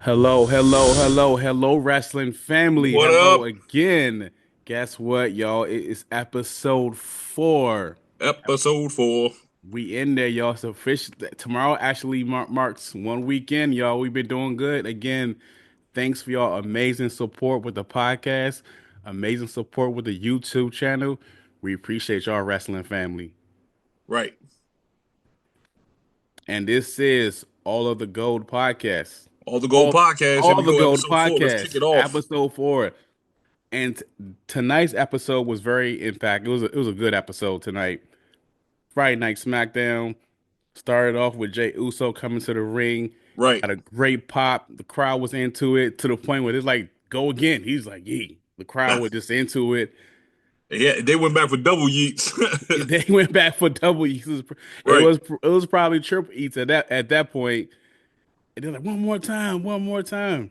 Hello, wrestling family. What Hello up? again. Guess what, y'all? It is episode 4. Episode 4. We in there, y'all. So fish tomorrow actually marks one weekend, y'all. We've been doing good. Again, thanks for y'all amazing support with the podcast, amazing support with the YouTube channel. We appreciate y'all, wrestling family. Right. And this is All of the Gold podcast. All the Gold All Podcast. Here all we the go. Gold Episode 4. Let's kick podcast, it off. episode 4. And tonight's episode was very, in fact, it was a good episode tonight. Friday Night SmackDown started off with Jey Uso coming to the ring, Right. had a great pop. The crowd was into it to the point where it's like, go again. He's like, yee. The crowd was just into it. Yeah, they went back for double yeets. They went back for double eats. It Right. was it was probably triple eats at that point. And they're like, one more time, one more time.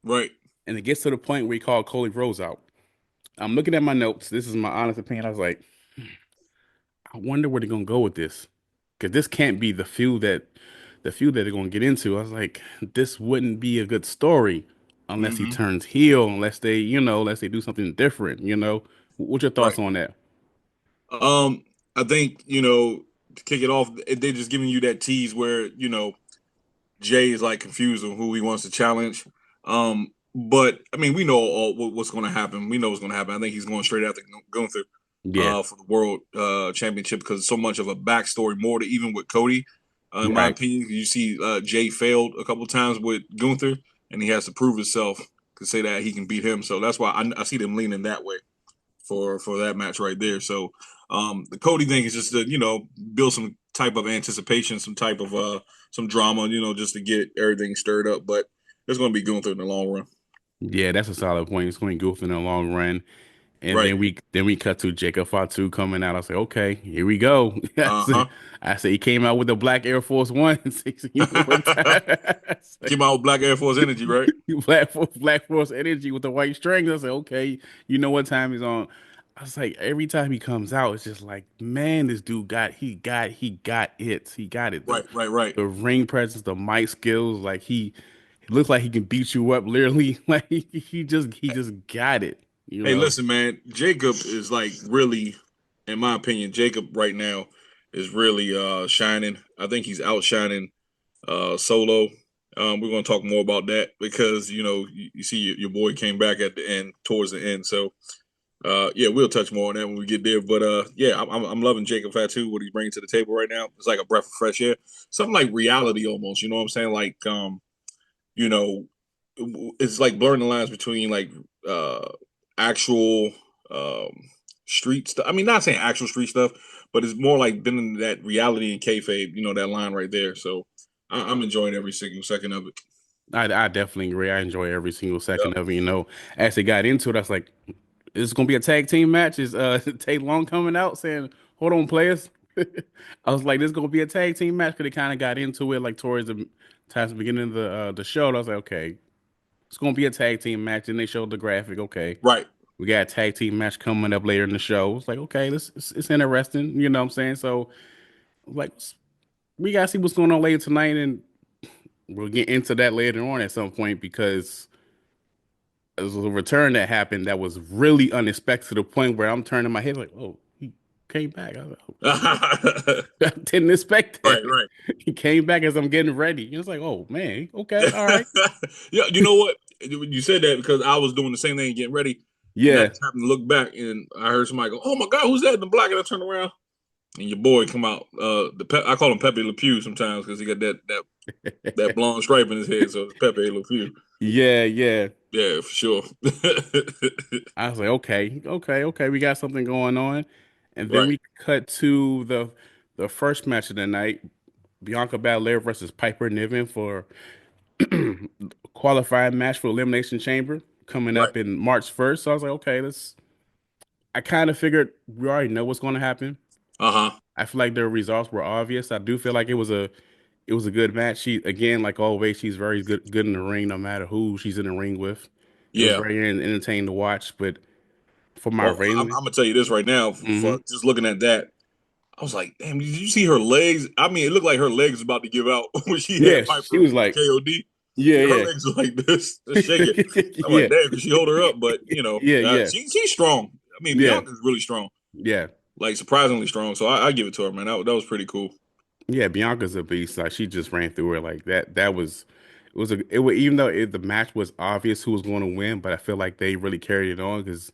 Right. And it gets to the point where he called Cody Rhodes out. I'm looking at my notes. This is my honest opinion. I was like, I wonder where they're gonna go with this, because this can't be the feud that they're gonna get into. I was like, this wouldn't be a good story unless he hmm turns heel, unless they do something different. What's your thoughts Right. on that? I think, to kick it off, they're just giving you that tease where, Jay is like confused on who he wants to challenge. But I mean, we know what's going to happen. We know what's going to happen. I think he's going straight after Gunther Yeah, for the world championship because it's so much of a backstory, more to even with Cody. In my right. opinion, you see Jay failed a couple times with Gunther, and he has to prove himself to say that he can beat him. So that's why I see them leaning that way for that match right there. So the Cody thing is just to build some type of anticipation, some type of some drama, just to get everything stirred up. But it's going to be Gunther in the long run, Yeah, that's a solid point. It's going to goof in the long run. And right? then we cut to Jacob Fatu coming out. I say, okay, here we go. Uh huh. I say he came out with the black Air Force Ones. You know what time? I say, Came out with Black Air Force energy, right? Black Force energy with the white strings. I said, okay, you know what time he's on. I was like, every time he comes out, it's just like, man, this dude he got it. He got it. The Right, right, right. the ring presence, the mic skills, like he looks like he can beat you up literally. Like he just got it, you Hey, know. listen, man. Jacob is like really, in my opinion, Jacob right now is really shining. I think he's outshining Solo. We're gonna talk more about that because you see your boy came back at the end, towards the end. So yeah, we'll touch more on that when we get there. But yeah, I'm loving Jacob Fatu, what he's bringing to the table right now. It's like a breath of fresh air, something like reality almost. You know what I'm saying? Like you know, it's like blurring the lines between like actual street stuff. I mean, not saying actual street stuff, but it's more like been in that reality and kayfabe. That line right there. So I'm enjoying every single second of it. I definitely agree. I enjoy every single Yep. second of it. As they got into it, I was like, "This is gonna be a tag team match." Is Tay Long coming out saying, "Hold on, players." I was like, "This is gonna be a tag team match," because they kind of got into it like towards the beginning of the show. And I was like, "Okay, it's gonna be a tag team match." And they showed the graphic. Okay, Right. we got a tag team match coming up later in the show. It's like, okay, this it's interesting. You know what I'm saying? So, like, we gotta see what's going on later tonight, and we'll get into that later on at some point because it was a return that happened that was really unexpected to the point where I'm turning my head like, oh, he came back. I was like, oh, right. I didn't expect that. Right. He came back as I'm getting ready. It's like, oh man, okay, all right. Yeah. You know what? You said that because I was doing the same thing, getting ready, and I Yeah. just happened to look back and I heard somebody go, "Oh my God, who's that in the black?" And I turned around and your boy come out. I call him Pepe Le Pew sometimes because he got that blonde stripe in his head, so it's Pepe Le Pew. Yeah, yeah. Yeah, for sure. I was like, okay, we got something going on. And then Right, we cut to the first match of the night, Bianca Belair versus Piper Niven for qualifying match for Elimination Chamber coming right. up in March 1st. So I was like, okay, let's I kind of figured we already know what's going to happen. Uh huh. I feel like the results were obvious. I do feel like it was a good match. She again, like always, she's very good in the ring, no matter who she's in the ring with. It was Yeah. very entertaining to watch. But for my Well, I'm rating, gonna tell you this right now. For hmm just looking at that, I was like, "Damn! Did you see her legs? I mean, it looked like her legs was about to give out when she yeah, had she Piper was like, KOD." Yeah, Her yeah. legs are like this, just shaking. I'm like, Yeah. damn, because she hold her up, but Yeah, yeah. she's strong. I mean, Yeah. Bianca's really strong, Yeah. like surprisingly strong. So I give it to her, man. That was pretty cool. Yeah, Bianca's a beast. Like she just ran through her like that. That was it was a it was even though the match was obvious who was going to win, but I feel like they really carried it on because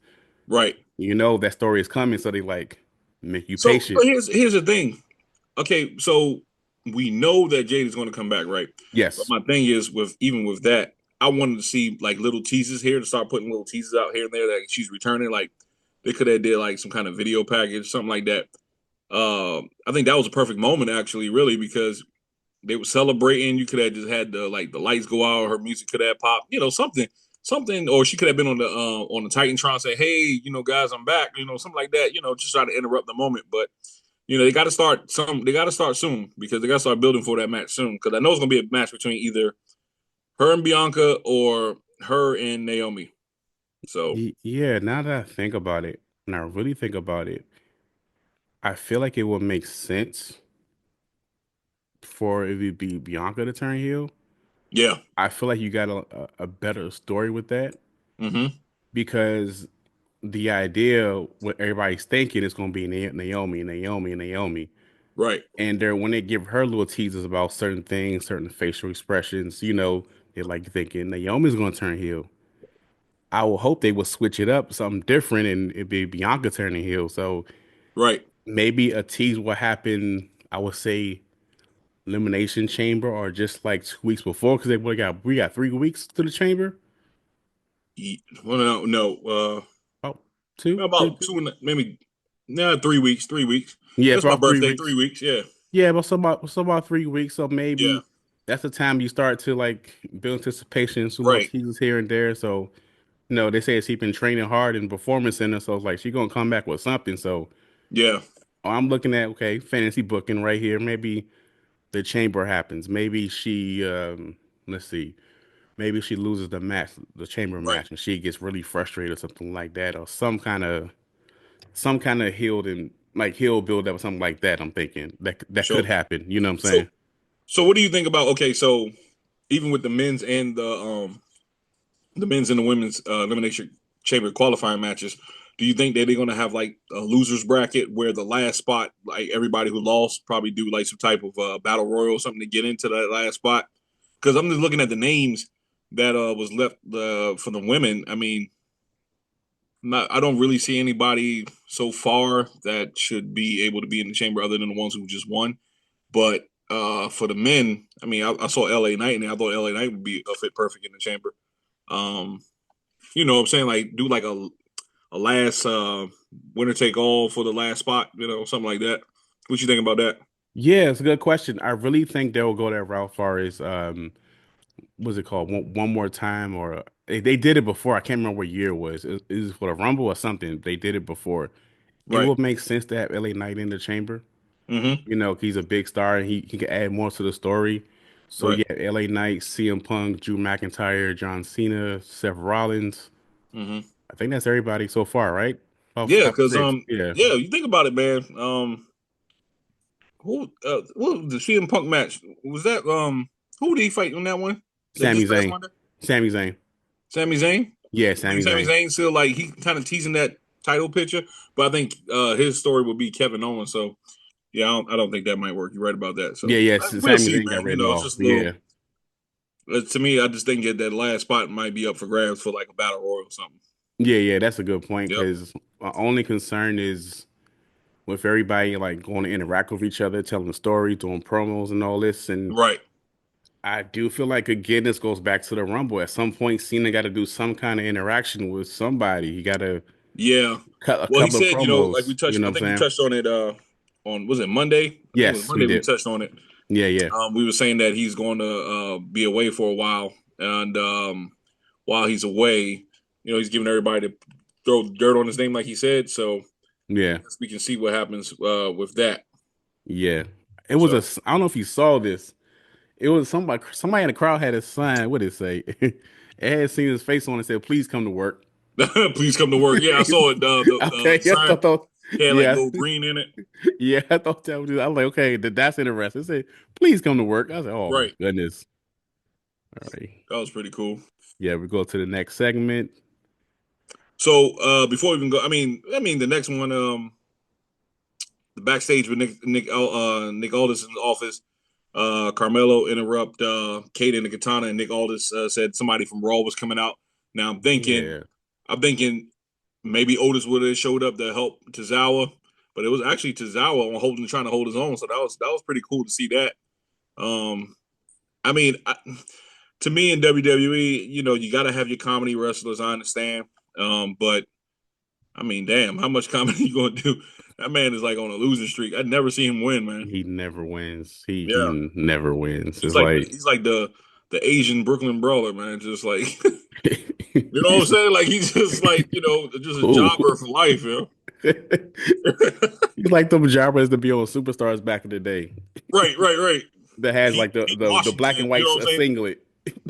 Right. that story is coming, so they like make you So, patient. but here's the thing. Okay, so we know that Jade is going to come back, right? But Yes. my thing is, with even with that, I wanted to see like little teases here to start putting little teases out here and there that she's returning. Like they could have did like some kind of video package, something like that. I think that was a perfect moment actually, really, because they were celebrating. You could have just had the lights go out, her music could have popped, something, or she could have been on the Titantron say, "Hey, guys, I'm back," something like that. Just try to interrupt the moment, but. They got to start some. They got to start soon because they got to start building for that match soon. Because I know it's going to be a match between either her and Bianca or her and Naomi. So Yeah, now that I think about it, and I really think about it, I feel like it would make sense for it to be Bianca to turn heel. yeah, I feel like you got a better story with that mm-hmm. because the idea what everybody's thinking is going to be Naomi, Naomi, Naomi. Right, And when they give her little teasers about certain things, certain facial expressions, they're like thinking Naomi's going to turn heel. I will hope they will switch it up, something different, and it'd be Bianca turning heel. So right. maybe a tease will happen. I would say Elimination Chamber or just like 2 weeks before because we got 3 weeks to the chamber. Well, no. Oh, two, two, About two. two and maybe 3 weeks. 3 weeks. Yeah, That's my about three birthday. three weeks. weeks. Yeah, Yeah, but so about 3 weeks. So yeah. maybe that's the time you start to like build anticipation, some little Right. teasers here and there. So they say she been training hard in performance center, so it's like she gonna come back with something. So Yeah. I'm looking at okay, fantasy booking right here. Maybe the chamber happens. Maybe she let's see. Maybe she loses the chamber Right. match, and she gets really frustrated or something like that, or some kind of healed and like heel build up or something like that. I'm thinking that could So happen. You know what I'm so saying? so what do you think about? Okay, so even with the men's and the men's and the women's elimination chamber qualifying matches. Do you think that they're going to have like a losers bracket where the last spot, like everybody who lost, probably do like some type of battle royal or something to get into that last spot? Because I'm just looking at the names that was left for the women. I mean, I don't really see anybody so far that should be able to be in the chamber other than the ones who just won. But for the men, I mean, I saw LA Knight and I thought LA Knight would be a fit perfect in the chamber. Um, what I'm saying? Like do like a last winner take all for the last spot, something like that. What you think about that? Yeah, it's a good question. I really think they'll go that route. Far as what's it called? One more time, or they did it before. I can't remember what year it was. It was for the Rumble or something. They did it before. It Right. would make sense to have LA Knight in the chamber. Mm-hmm. He's a big star and he can add more to the story. So Right. yeah, LA Knight, CM Punk, Drew McIntyre, John Cena, Seth Rollins. Mm-hmm. I think that's everybody so far, right? About Yeah, five or because six. Yeah. yeah, you think about it, man. What was the CM Punk match? Was that who did he fight in that one? That Sami just last Zayn. Monday? Sami Zayn. Sami Zayn. Yeah, I think Sami Sami Zayn. Zayn still like he kind of teasing that title picture, but I think his story would be Kevin Owens. So yeah, I don't think that might work. You're right about that. So Yeah, yeah. we'll Sami see, Zayn got man. written It's off. just a little. Yeah. To me, I just think that last spot might be up for grabs for like a battle royal or something. Yeah, yeah, that's a good point Yep. because my only concern is with everybody like going to interact with each other, telling the story, doing promos and all this. And Right. I do feel like again this goes back to the Rumble. At some point, Cena got to do some kind of interaction with somebody. He got to Yeah. cut a Well, he couple of said, like we promos. You touched. know I what think I'm we saying? touched on it. On was it Monday? I think it was Yes, we Monday. We did. touched on it. Yeah, yeah, We were saying that he's going to be away for a while, and while he's away, he's giving everybody to throw dirt on his name, like he said. So yeah, we can see what happens with that. yeah. It was So a. I don't know if you saw this. It was somebody. Somebody in the crowd had a sign. What did it say? It had seen his face on it. Said, "Please come to work." please come to work. Yeah, I saw it. The Okay, yeah, I sign thought. had like Yeah, little green in it. yeah, I thought that was. I was like, okay, that's interesting. It said, "Please come to work." I was like, "Oh my Right. goodness." All right. That was pretty cool. Yeah, we go to the next segment. So before we even go, I mean the next one, the backstage with Nick Aldis in the office. Carmelo interrupt Kate and the Katana, and Nick Aldis said somebody from Raw was coming out. Now Yeah. I'm thinking maybe Otis would have showed up to help Tozawa, but it was actually Tozawa trying to hold his own. So that was pretty cool to see that. Um, I mean, to me in WWE, you got to have your comedy wrestlers. I understand, but I mean, damn, how much comedy you gonna do? That man is like on a losing streak. I'd never see him win, man. He never wins. He Yeah, he never wins. he's It's like like the Asian Brooklyn Brawler, man. Just like you know what I'm saying? Like he's just like just a cool. jobber for life, yo. He's like the jobbers to be on Superstars back in the day. Right. That has like Pete the black and Washington, you white know what I'm saying? singlet.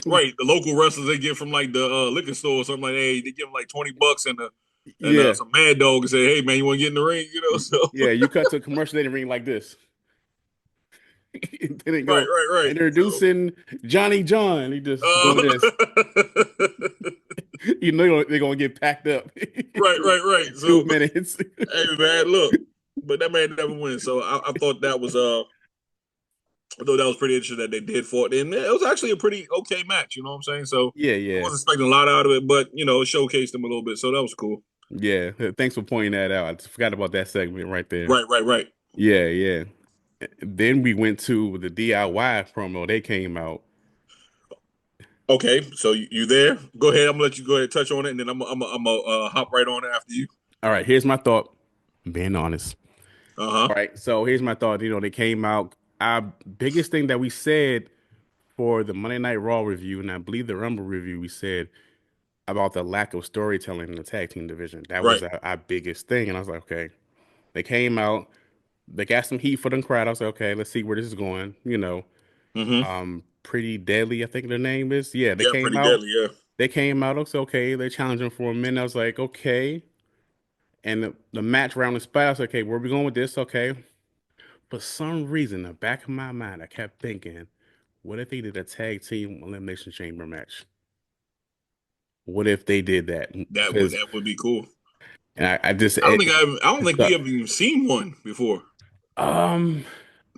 Right, the local wrestlers they get from like the liquor store or something like, hey, they give them like $20 and Yeah. some Mad Dog and say, hey man, you want to get in the ring? So Yeah, you cut to a commercial, they didn't ring like this. Then it go right. So introducing Johnny John. He just doing this. You know they're gonna get packed up. right. So 2 minutes. hey man, look, but that man never wins. So I thought that was pretty interesting that they did for it, and it was actually a pretty okay match. You know what I'm saying? So I Yeah. wasn't expecting a lot out of it, but it showcased them a little bit, so that was cool. Yeah. Thanks for pointing that out. I forgot about that segment right there. Right. Yeah. Then we went to the DIY promo. They came out. Okay, so you there? Go ahead. I'm gonna let you go ahead and touch on it, and then I'm gonna hop right on it after you. All right, here's my thought. Being honest. Uh huh. All right, so here's my thought. They came out. Our biggest thing that we said for the Monday Night Raw review, and I believe the Rumble review, we said about the lack of storytelling in the tag team division. That was Right. our biggest thing. And I was like, okay. They came out, they got some heat for the crowd. I was like, okay, let's see where this is going. Mm-hmm. Pretty Deadly, I think their name is. Yeah, they Yeah, came pretty out. deadly. Yeah. They came out. I was okay. They challenged him for a minute. I was like, okay. And the match round the spot, I was like, okay, where we going with this? Okay. For some reason, in the back of my mind, I kept thinking, what if they did a tag team elimination chamber match? What if they did that? Because That would be cool. and I just I don't it think we stuck. have even seen one before, Um,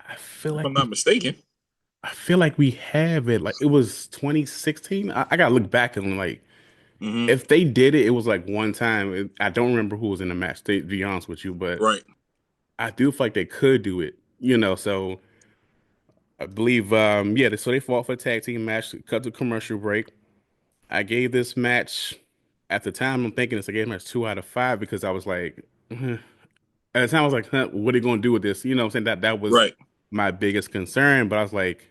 I feel if like I'm not mistaken. I feel like we have it. Like it was 2016. I gotta look back and like Mm-hmm. if they did it, it was like one time. I don't remember who was in the match. To be honest with you, but Right. I do feel like they could do it. So I believe yeah. So they fought for a tag team match. Cut to commercial break. I gave this match at the time. I'm thinking it's a game match 2 out of 5 because I was like, at the time I was like, huh, what are you gonna do with this? You know what I'm saying? That was Right. my biggest concern. But I was like,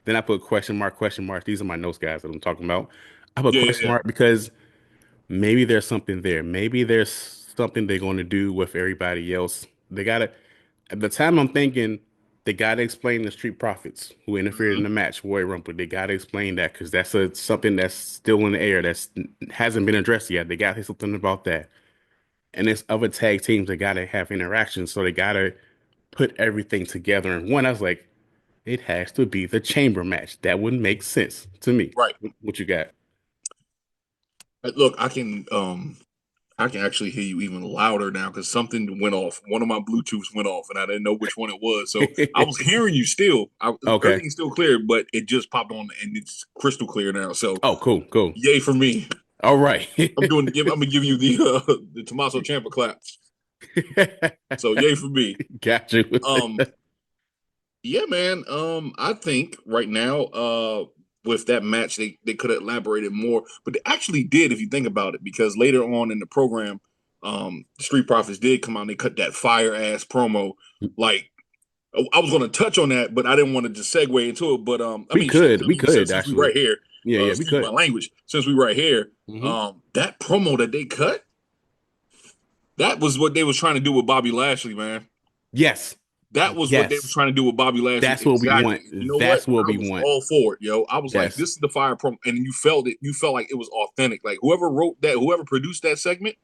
then I put question mark. These are my notes, guys, that I'm talking about. I put question Yeah. mark because maybe there's something there. Maybe there's something they're going to do with everybody else. They gotta. At the time, I'm thinking they gotta explain the Street Profits who interfered in Mm-hmm. the match, Roy Rumble. They gotta explain that because that's something that's still in the air that's hasn't been addressed yet. They gotta say something about that. And there's other tag teams that gotta have interactions, so they gotta put everything together in one. I was like, it has to be the chamber match. That would make sense to me. Right. What you got? Look, I can actually hear you even louder now because something went off. One of my Bluetooths went off, and I didn't know which one it was. So I was hearing you still. Okay. Everything's still clear, but it just popped on, and it's crystal clear now. So Oh, cool. yay for me. All right. I'm gonna give you the Tommaso Ciampa clap. So yay for me. Got you. Um, yeah, man. I think right now, with that match, they could have elaborated more, but they actually did if you think about it, because later on in the program, the Street Profits did come out and they cut that fire ass promo. Like I was going to touch on that, but I didn't want to just segue into it. But I We mean, shit, could, we could since we actually. right here, Yeah, we excuse my could. language, since we right here, Hmm. that promo that they cut, that was what they was trying to do with Bobby Lashley, man. Yes, That was what they were yes. trying to do with Bobby Lashley. That's what we Exactly. want. You know what? That's what I we was want. all for it, yo. I was like, Yes, this is the fire promo. And you felt it. You felt like it was authentic. Like whoever wrote that, whoever produced that segment,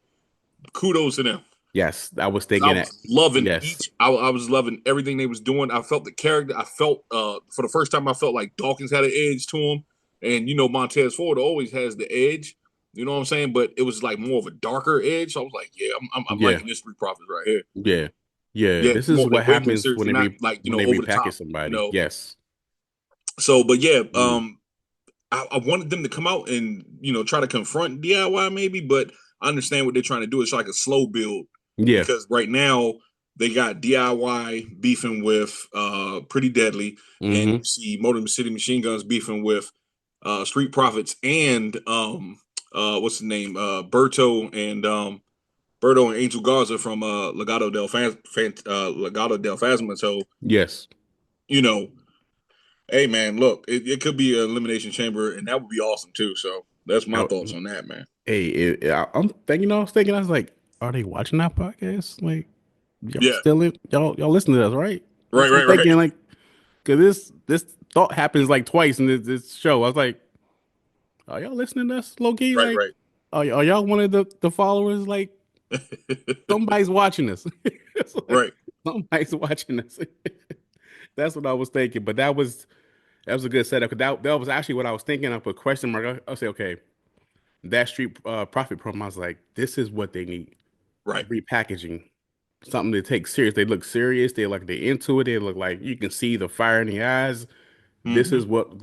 kudos to them. yes. I was 'Cause I thinking that. was loving Yes, I was loving everything they was doing. I felt the character. I felt for the first time I felt like Dawkins had an edge to him. And Montez Ford always has the edge. You know what I'm saying? But it was like more of a darker edge. So I was like, yeah, I'm Yeah, liking this Street Profits right here. yeah, yeah. Yeah, This is more what way more happens serious and not like when they over the repackage top. somebody. Yes. So, but yeah, Mm. I wanted them to come out and try to confront DIY maybe, but I understand what they're trying to do. It's like a slow build Yeah. because right now they got DIY beefing with Pretty Deadly, and Mm-hmm. you see Motor City Machine Guns beefing with Street Profits and what's the name Berto and Angel Garza from Legado del Fantasma. So Yes. you know hey man, look, it could be an elimination chamber, and that would be awesome too. So that's my I, thoughts on that, man. hey, I'm thinking. I was thinking. I was like, are they watching our podcast? Like, y'all Yeah, still in? Y'all listen to us, right? right, I'm right, right, thinking like, cause this thought happens like twice in this show. I was like, are y'all listening to us, low key? right, Like, right, are y'all one of the followers? Like, somebody's watching us. It's like, right. somebody's watching us. That's what I was thinking. But that was a good setup. 'Cause that was actually what I was thinking. I put question mark. I say, okay, that street profit promo. I was like, this is what they need. Right. Repackaging. Something to take serious. They look serious. They into it. They look like you can see the fire in the eyes. Hmm. This is what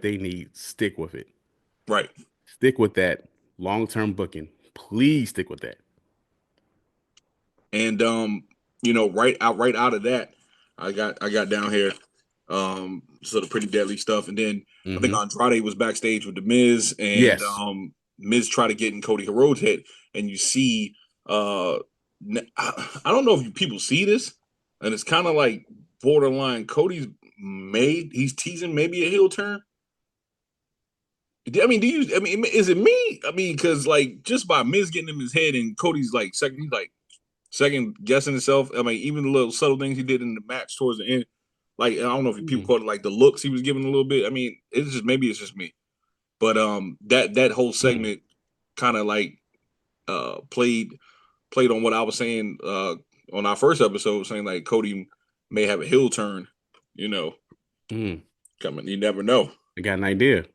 they need. Stick with it. Right. Stick with that long-term booking. Please stick with that. And right out of that, I got down here, sort of Pretty Deadly stuff, and then I think Hmm. Andrade was backstage with the Miz, and Yes. Miz tried to get in Cody Rhodes' head, and you see, I don't know if people see this, and it's kind of like borderline. He's teasing maybe a heel turn. I mean, do you? I mean, is it me? I mean, because like just by Miz getting in his head and Cody's like second, he's like second guessing himself. I mean, even the little subtle things he did in the match towards the end, like I don't know if people call it like the looks he was giving a little bit. I mean, it's just me, but that whole Mm-hmm. segment kind of like played on what I was saying on our first episode, saying like Cody may have a heel turn, you know, Mm-hmm. coming. You never know. I got an idea.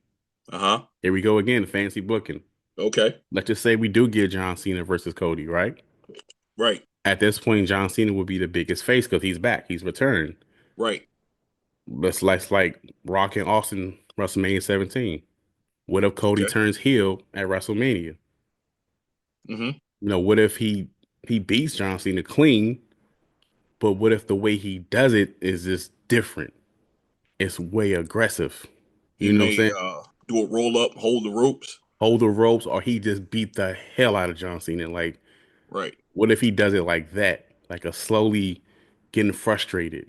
Uh huh. Here we go again. Fancy booking. Okay. Let's just say we do get John Cena versus Cody, right? Right. At this point, John Cena will be the biggest face because he's back. He's returned. Right. Let's like Rock and Austin WrestleMania 17. What if Cody Okay. turns heel at WrestleMania? Mm-hmm. What if he beats John Cena clean, but what if the way he does it is just different? It's way aggressive. He You know what I'm may saying? do a roll up, hold the ropes. Hold the ropes, or he just beat the hell out of John Cena. Like, Right. what if he does it like that? Like a slowly getting frustrated.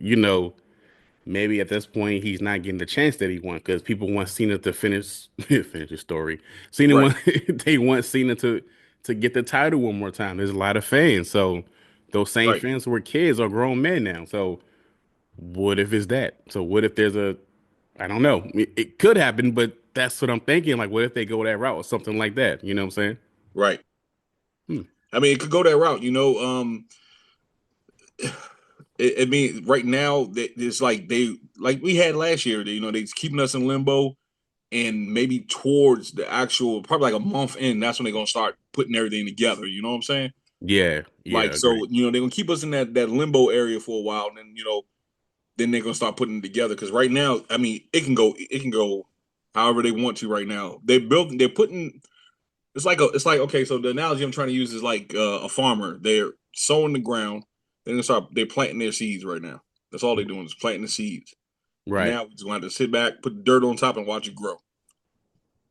Maybe at this point he's not getting the chance that he wants because people want Cena to finish finish his story. Cena Right. want they want Cena to get the title one more time. There's a lot of fans, so those same Right. fans were kids or grown men now. So what if it's that? So what if there's a I don't know. It could happen, but that's what I'm thinking. Like, what if they go that route or something like that? You know what I'm saying? Right. Hmm. I mean, it could go that route. I mean, right now it's like they like we had last year. They're keeping us in limbo, and maybe towards the actual probably like a month in, that's when they're gonna start putting everything together. You know what I'm saying? Yeah, yeah, Like agree. so, they're gonna keep us in that limbo area for a while, and then they're gonna start putting it together. Because right now, I mean, it can go however they want to. Right now, they're putting. It's like okay. So the analogy I'm trying to use is like a farmer. They're sowing the ground. They're planting their seeds right now. That's all they're doing is planting the seeds. And Right. now we're just going to have to sit back, put the dirt on top, and watch it grow.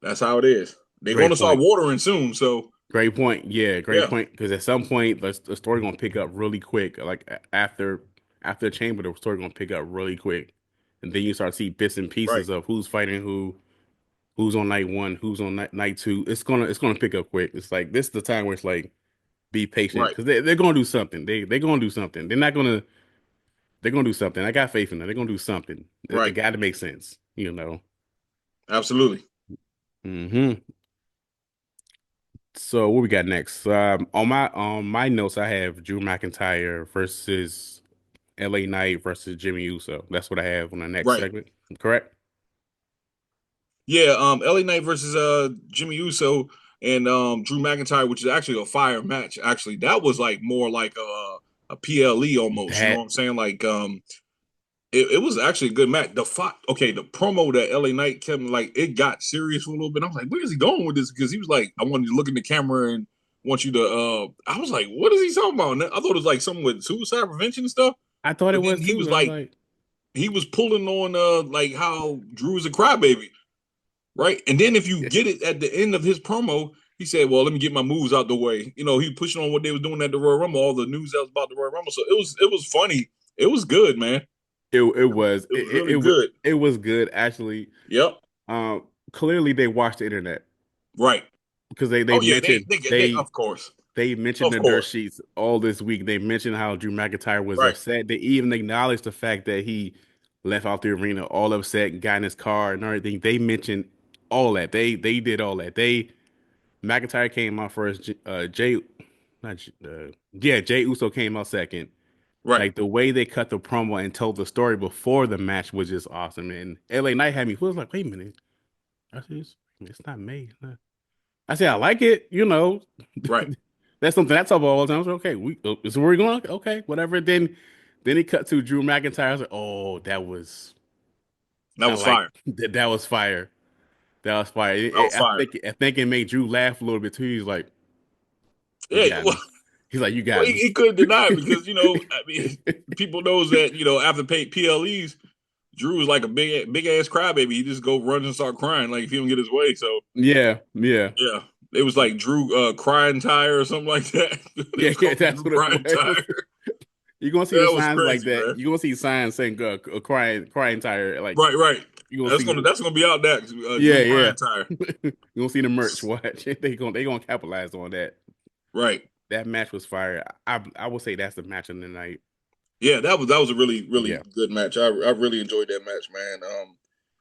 That's how it is. They're going Great to start point. watering soon. So Great point. Yeah, great yeah, point. Because at some point, the story gonna pick up really quick. Like after the chamber, the story gonna pick up really quick, and then you start to see bits and right, pieces of who's fighting who, who's on night one, who's on night two. It's gonna pick up quick. It's like this is the time where it's like be patient right, because they're gonna do something. They're gonna do something. They're gonna do something. I got faith in them. They're gonna do something. It right. got to make sense. Absolutely. Hmm. So what we got next? On my notes, I have Drew McIntyre versus LA Knight versus Jimmy Uso. That's what I have on the next Right. segment. Correct? Yeah, LA Knight versus Jimmy Uso and Drew McIntyre, which is actually a fire match. Actually, that was like more like a PLE almost. You know what That I'm saying? Like it was actually a good match. The promo that LA Knight kept like it got serious for a little bit. I was like, where is he going with this? Because he was like, I wanted you to look in the camera and want you to I was like, what is he talking about? And I thought it was like something with suicide prevention and stuff. I thought it But then was he was too. I was like, like, he was pulling on like how Drew is a crybaby, right? And then if you get it at the end of his promo, he said, well, let me get my moves out the way. You know, he pushing on what they was doing at the Royal Rumble, all the news that was about the Royal Rumble. So it was funny. It was good, man. it It was, was it was really good. it was good actually. Yep. Clearly they watched the internet Right. because Oh yeah, they of course. they mentioned Of the dirt course. sheets all this week. They mentioned how Drew McIntyre was Right. upset. They even acknowledged the fact that he left out the arena all upset, got in his car and everything. They mentioned all that. They did all that. They McIntyre came out first. Jay, not yeah, Jay Uso came out second. Right. Like the way they cut the promo and told the story before the match was just awesome. And LA Knight had me. Who was like, wait a minute, I said, it's not me. I said, I like it. You know, Right. that's something I talk about all the time. I was like, okay, is where we're going. Okay, whatever. Then he cut to Drew McIntyre. I was like, oh, that was That I was like fire. that. That was fire. That was fire. That was fire. I think it made Drew laugh a little bit too. He's like, you Yeah, got well, me. He's like, you well got me. he couldn't deny it because I mean, people knows that after pay PLEs, Drew was like a big ass crybaby. He just go run and start crying like if he don't get his way. So Yeah, yeah, yeah, it was like Drew crying tire or something like that. They yeah, was yeah. calling That's Drew what it crying was. tire. You're gonna see the That was signs like crazy, that. man. You're gonna see signs saying crying tire. Like Right, right. you're gonna That's see. gonna be out next. Yeah, Drew yeah. crying tire. You're gonna see the merch. Watch. They gonna capitalize on that. Right. That match was fire. I will say that's the match of the night. Yeah, that was a really Yeah. good match. I really enjoyed that match, man.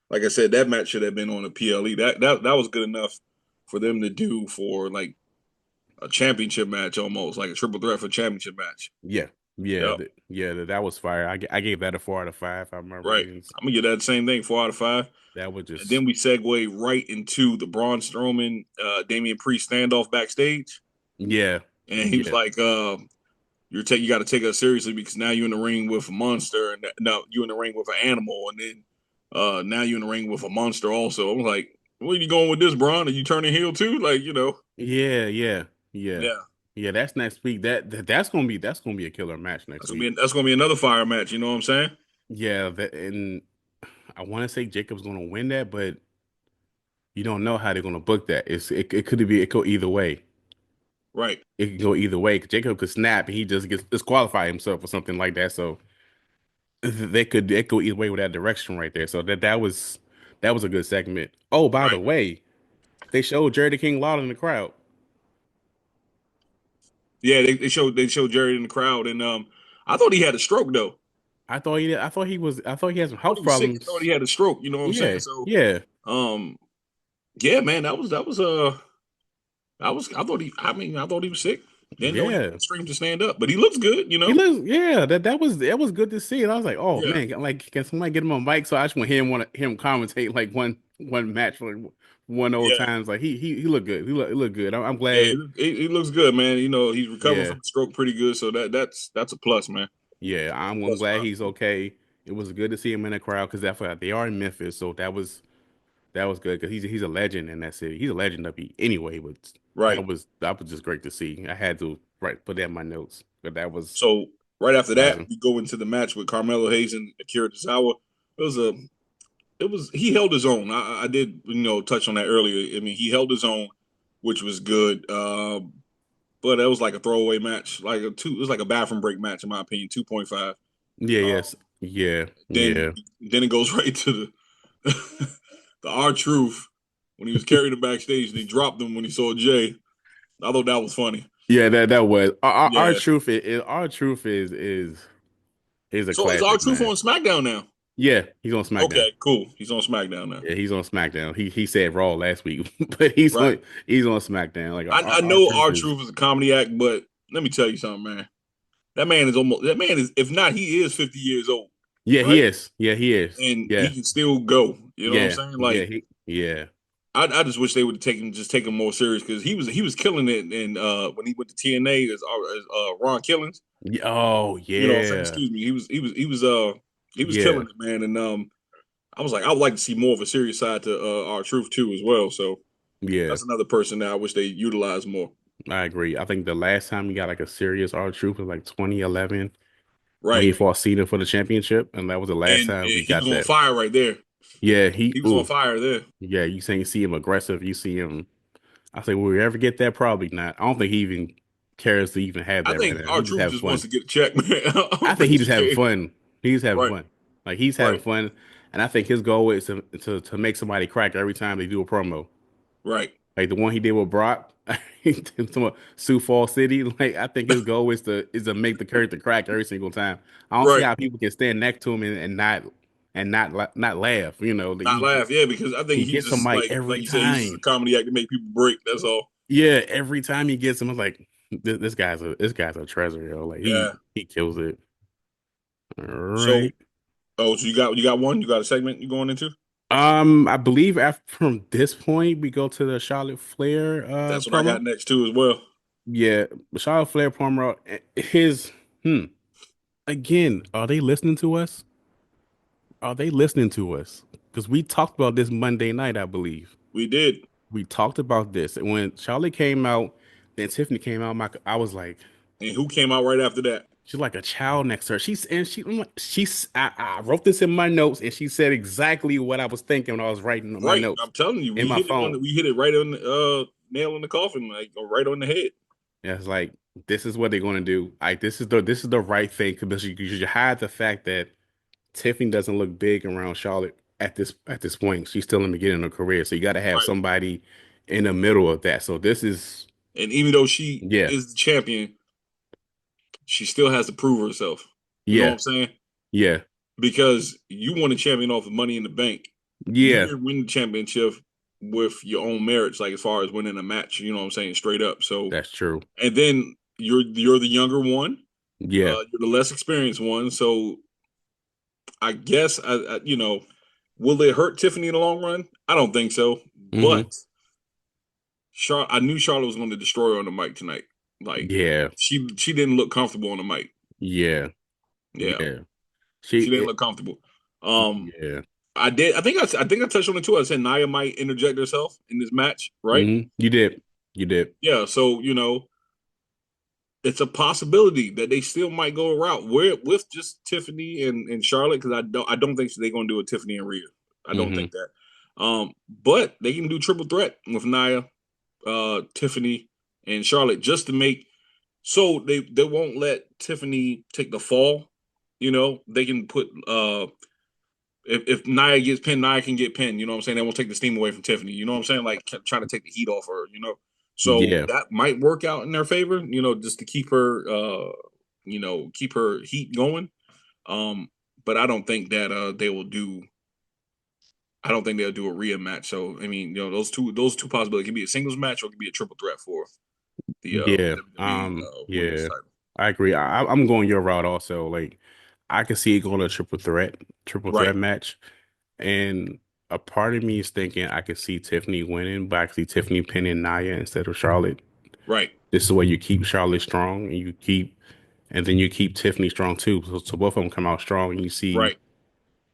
Like I said, that match should have been on a PLE. That was good enough for them to do for like a championship match, almost like a triple threat for championship match. Yeah. Yeah. Yep. That was fire. I gave that a 4 out of 5. I remember Right. ratings. I'm gonna get that same thing, 4 out of 5. That was And just then we segue right into the Braun Strowman, Damian Priest standoff backstage, yeah. and he was Yeah. like, you got to take us seriously because now you're in the ring with a monster, and now you're in the ring with an animal, and then now you're in the ring with a monster also. I'm like, where are you going with this, Braun? Are you turning heel too? Like, Yeah. Yeah. Yeah. yeah, Yeah. That's next week. That's gonna be a killer match next week. that's gonna be another fire match. You know what I'm saying? Yeah. And I want to say Jacob's gonna win that, but you don't know how they're gonna book that. It could be it go either way. Right, It could go either way. Jacob could snap and he just gets disqualify himself or something like that. So they go either way with that direction right there. So that was a good segment. Oh, by the right. way, they showed Jerry the King Lawler in the crowd. Yeah, they showed Jared in the crowd, and I thought he had a stroke though. I thought he had some I thought health he was sick. I thought he problems. had a stroke. You know what I'm saying? Yeah, So, yeah, um, yeah, man, I thought I thought he was sick. Didn't know he yeah. streamed to stand up, but he looks good. He looks yeah, that was good to see. And I was like, oh Yeah, man, like can somebody get him on mic? So I just want him commentate like one match like one old yeah, times. Like he looked good. He looked good. I'm yeah. glad. He looks good, man. He's recovering Yeah. from the stroke pretty good. So that's a plus, man. Yeah, That's a I'm plus in glad my he's opinion. okay. It was good to see him in the crowd because they are in Memphis, so that was good because he's a legend in that city. He's a legend up anyway, but Right. that was just great to see. I had to put that in my notes, but that was So right after that, awesome. we go into the match with Carmelo Hayes and Akira Tozawa. It was a he held his own. I did touch on that earlier. I mean, he held his own, which was good. But it was like a throwaway match, like it was like a bathroom break match in my opinion. 2.5. Yeah, Um, yes, yeah, then yeah, then it goes right to the the R Truth when he was carrying him backstage and he dropped him when he saw Jay. I thought that was funny. yeah. That was our Yeah. truth. Our truth is a So is R classic, Truth man. on SmackDown now? Yeah, he's on SmackDown. Okay, cool. He's on SmackDown now. Yeah, he's on SmackDown. He said Raw last week, but Right. he's on SmackDown. Like I our know truth R is. Truth is a comedy act, but let me tell you something, man. That man is, if not, he is 50 years old, Yeah, he right? is. Yeah, he is. And he Yeah, can still go. You know what I'm yeah, saying? yeah. Like Yeah. I just wish they would have take him more serious because he was killing it. And when he went to TNA as Ron Killings, Oh you know what I'm saying? yeah. Excuse me, he was Yeah. killing it, man. And I was like, I would like to see more of a serious side to our truth too as well. So Yeah. that's another person that I wish they utilized more. I agree. I think the last time we got like a serious R-Truth was like 2011 when Right. he fought Cena for the championship, and that was the last time And we he got was on that. fire right there. Yeah, He was on fire there. yeah, you see him aggressive, you see him. I say, will we ever get that? Probably not. I don't think he even cares to even have I that right think now. our He just truth having just wants fun. to get a check, man. I I don't think think he he just having cares. fun. He's having Right. fun. Like he's having Right. fun, and I think his goal is to make somebody crack every time they do a promo. Right. Like the one he did with Brock, to Sioux Falls City. Like I think his goal is to make the character crack every single time. I don't see Right. how people can stand next to him and not laugh. Like, Not laugh, yeah, because I think he he gets just somebody like every you said, he's just a time. comedy act to make people break. That's all. Yeah, every time he gets him, it's like this guy's a treasure, yo. Like he Yeah. he kills it. All So, right. so you got one, you got a segment you going into? I believe after from this point we go to the Charlotte Flair That's what I promo. got next too as well. Yeah, the Charlotte Flair promo. His again, are they listening to us? Are they listening to us? Because we talked about this Monday night, I believe. We did. We talked about this. And when Charlotte came out, then Tiffany came out, I was like, And who came out right after that? she's like a child next to her. I'm like, I wrote this in my notes, and she said exactly what I was thinking when I was writing my Right. notes I'm telling you, in my phone. we hit it right on the nail in the coffin, like or right on the head. Yeah, it's like this is what they're going to do. Like this is the right thing because you hide the fact that Tiffany doesn't look big around Charlotte at this point. She's still in the beginning of her career, so you got to have Right. somebody in the middle of that. So this is And even though she yeah, is the champion, she still has to prove herself. You know what yeah, I'm saying? yeah, Because you want a champion off of Money in the Bank. You yeah. can win the championship with your own merits, like as far as winning a match. You know what I'm saying? Straight up. So, That's true. and then you're the younger one. Yeah, You're the less experienced one. So I guess will it hurt Tiffany in the long run? I don't think so. hmm, But I knew Charlotte was going to destroy her on the mic tonight. Like yeah, she didn't look comfortable on the mic. yeah, Yeah, yeah. she didn't look comfortable. Um, Yeah. I did. I think I touched on it too. I said Nia might interject herself in this match, right? You did, you did. Yeah. So it's a possibility that they still might go a route with just Tiffany and Charlotte because I don't think they're going to do a Tiffany and Rhea. I don't Hmm. think that. But they can do triple threat with Nia, Tiffany, and Charlotte just to make so they won't let Tiffany take the fall. They can put if Nia gets pinned, Nia can get pinned. You know what I'm saying? They won't take the steam away from Tiffany. You know what I'm saying? Like trying to take the heat off her. So Yeah, that might work out in their favor. Just to keep her, keep her heat going. But I don't think that they will do. I don't think they'll do a Rhea match. So I mean, those two possibilities. It can be a singles match or it can be a triple threat for the yeah. WWE Women's Yeah. title. I agree. I'm going your route also. Like, I can see it going to triple threat Right, match, and a part of me is thinking I could see Tiffany winning, but I could see Tiffany pinning Nia instead of Charlotte. right, This is where you keep Charlotte strong, and then you keep Tiffany strong too. So both of them come out strong, and you see right.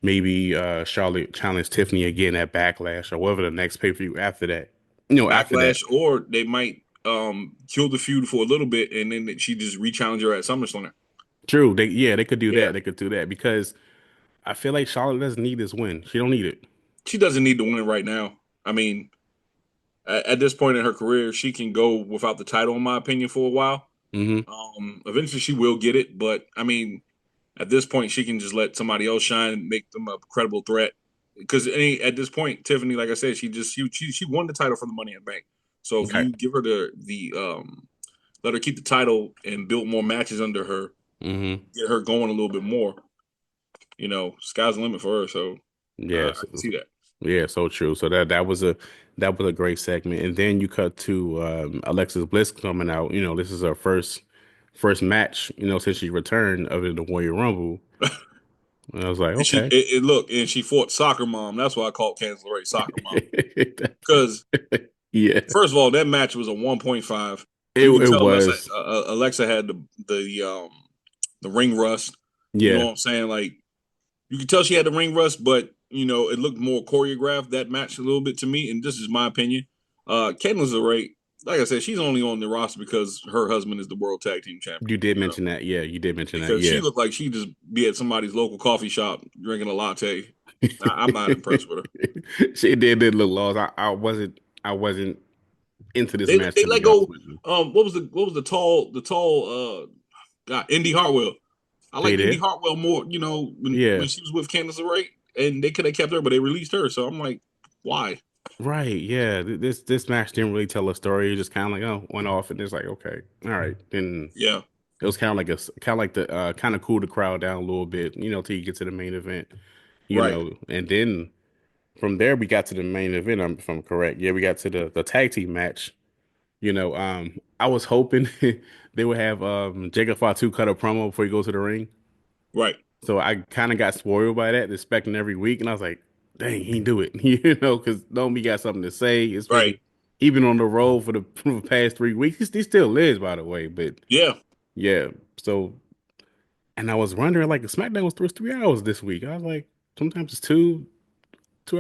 maybe Charlotte challenge Tiffany again at Backlash or whatever the next pay per view after that. After that. Backlash, or they might kill the feud for a little bit and then she just re-challenge her at SummerSlam. True. They could do Yeah, that. They could do that because I feel like Charlotte doesn't need this win. She don't need it. she doesn't need to win right now. I mean, at this point in her career, she can go without the title, in my opinion, for a while. Hmm. Eventually, she will get it, but I mean, at this point, she can just let somebody else shine, and make them a credible threat. Because at this point, Tiffany, like I said, she won the title from the Money in the Bank. So if Okay. you give her the let her keep the title and build more matches under her, Hmm. get her going a little bit more, sky's the limit for her. So Yeah. I can see that. Yeah. So true. So that was a great segment, and then you cut to Alexis Bliss coming out. This is her first match. Since she returned of the Warrior Rumble. And I was like, And okay. look, and she fought Soccer Mom. That's why I called Candice LeRae Soccer Mom. Because Yeah, first of all, that match was a 1.5. it You can it tell was. Alexa had the ring rust. You know Yeah, what I'm saying? Like you could tell she had the ring rust, but it looked more choreographed that match a little bit to me. And this is my opinion. Candice LeRae, like I said, she's only on the roster because her husband is the world tag team champion. you did mention that. Yeah, you did mention that. Because she Yeah. looked like she just be at somebody's local coffee shop drinking a latte. I'm not impressed with her. She did look lost. I wasn't into this match They to let be honest go. with you. What was the tall God, Indy Hartwell. I They like Indy did. Hartwell more, Yeah. when she was with Candice LeRae, and they could have kept her, but they released her. So I'm like, why? Right. Yeah. This match didn't really tell a story. It just kind of like, oh, went off and it's like, okay, all right. And Yeah, it was kind of like the kind of cool the crowd down a little bit, till you get to the main event, right, and then from there we got to the main event. If I'm correct. Yeah, we got to the tag team match. I was hoping they would have Jacob Fatu cut a promo before he goes to the ring. right, So I kind of got spoiled by that, expecting every week, and I was like, "Dang, he do it," because Domi got something to say. right. Especially even on the road for the past 3 weeks, he still lives, by the way. But Yeah, yeah, so and I was wondering, like, SmackDown was 3 hours this week. I was like, sometimes it's 2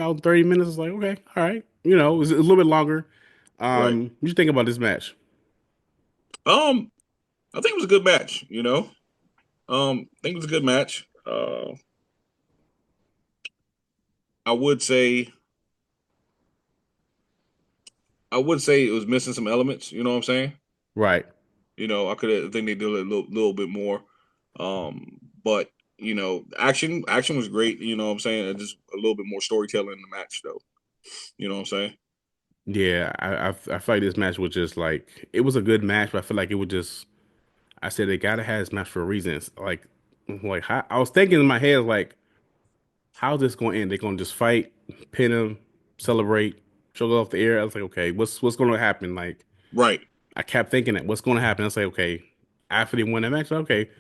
hours 30 minutes. It's like, okay, all right, it was a little bit longer. right. What you think about this match? Um, I think it was a good match. I think it was a good match. I would say, I would say it was missing some elements. You know what I'm saying? Right. I think they did a little bit more. But action was great. You know what I'm saying? And just a little bit more storytelling in the match, though. You know what I'm saying? Yeah, I feel like this match was just like it was a good match, but I feel like it would just. I said they gotta have this match for reasons. Like how, I was thinking in my head, like, how's this going to end? They're going to just fight, pin him, celebrate, choke off the air. I was like, okay, what's going to happen? Like, Right, I kept thinking that what's going to happen. I was like, okay, after they win the match, okay,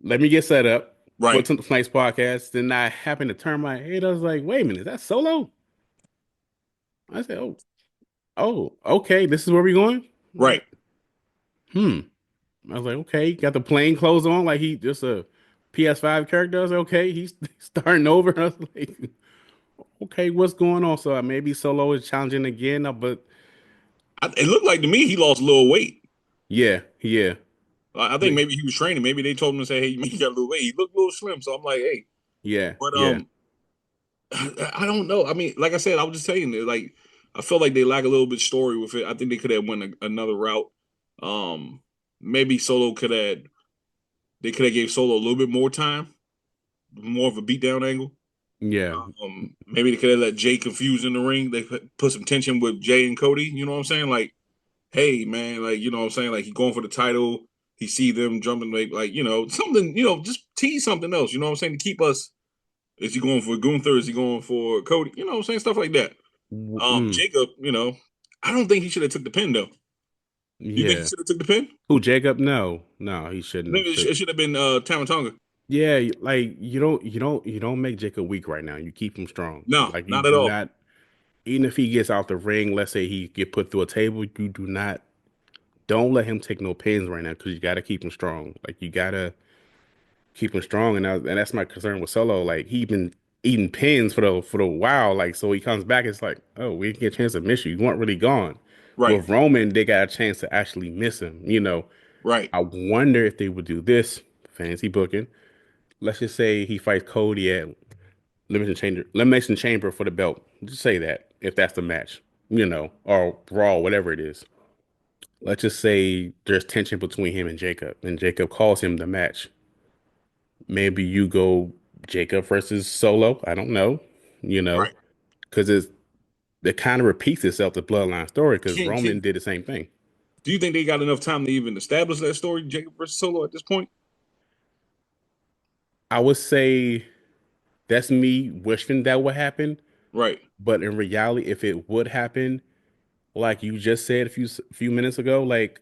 let me get set up for right, tonight's podcast. Then I happened to turn my head. I was like, wait a minute, that's Solo. I said, okay, this is where we're going. right. Like, hmm. I was like, okay, got the plain clothes on, like he just a PS5 character. I was like, okay, he's starting over. I was like, okay, what's going on? So maybe Solo is challenging again, but It looked like to me he lost a little weight. yeah, yeah, I think maybe he was training. Maybe they told him to say, "Hey, you got a little weight." He looked a little slim, so I'm like, "Hey," yeah, but yeah, I don't know. I mean, like I said, I was just saying that, like, I felt like they lack a little bit story with it. I think they could have went another route. Um, maybe Solo could have. They could have gave Solo a little bit more time, more of a beatdown angle. yeah, Maybe they could have let Jay confuse in the ring. They could put some tension with Jay and Cody. You know what I'm saying? Like, hey man, like what I'm saying, like he going for the title. He see them jumping like something. Just tease something else. You know what I'm saying to keep us. Is he going for Gunther? Is he going for Cody? You know what I'm saying? Stuff like that. mm, Jacob, I don't think he should have took the pin though. You think he yeah. should have took the pin? Who, Jacob? No, no, he shouldn't Maybe have took. it should have been Tama Tonga. Yeah, like you don't make Jacob weak right now. You keep him strong. No, Like you not at do all. not. Even if he gets out the ring, let's say he get put through a table, you do not. Don't let him take no pins right now because you got to keep him strong. Like you gotta keep him strong, and that's my concern with Solo. Like he been eating pins for the while. Like so he comes back, it's like, oh, we didn't get a chance to miss you. You weren't really gone. Right, With Roman, they got a chance to actually miss him. right. I wonder if they would do this fancy booking. Let's just say he fights Cody at Elimination Chamber for the belt. Just say that if that's the match, or Raw, whatever it is. Let's just say there's tension between him and Jacob calls him the match. Maybe you go Jacob versus Solo. I don't know, you know, Right. because it kind of repeats itself, the bloodline story, because Roman Can did the same thing. Do you think they got enough time to even establish that story, Jacob versus Solo, at this point? I would say that's me wishing that would happen, Right, but in reality, if it would happen, like you just said a few minutes ago, like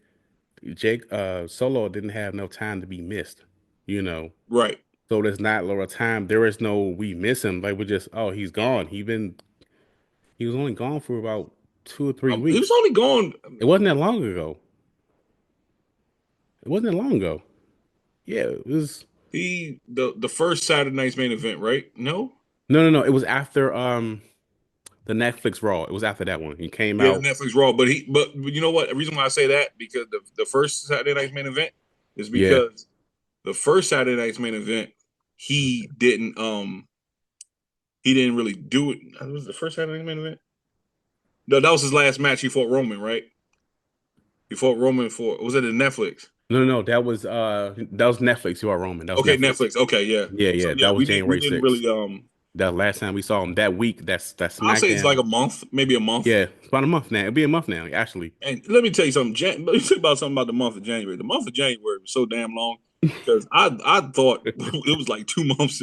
Jake Solo didn't have no time to be missed, you know. right, So there's not a lot of time. There is no we miss him. Like we just he's gone. He was only gone for about 2 or 3 He was weeks. only gone. It wasn't that long ago. It wasn't that long ago. Yeah, it was. The first Saturday night's main event, right? No. No. It was after the Netflix Raw. It was after that one. He came Yeah, the out. Netflix Raw, but you know what? The reason why I say that because the first Saturday night's main event is Yeah. because the first Saturday night's main event he didn't really do it. Was the first Saturday night's main event? No, that was his last match. He fought Roman, right? He fought Roman for was it the Netflix? No. That was Netflix. You are Roman. That was Okay, Netflix. Netflix. Okay, yeah. So Yeah. yeah, That was we January didn't 6th. really That was last time we saw him that week. That's I'll say it's like SmackDown. a month, maybe a month. Yeah, it's about a month now. It'll be a month now, actually. And let me tell you something. Let me tell you about something about the month of January. The month of January was so damn long because I thought it was like 2 months.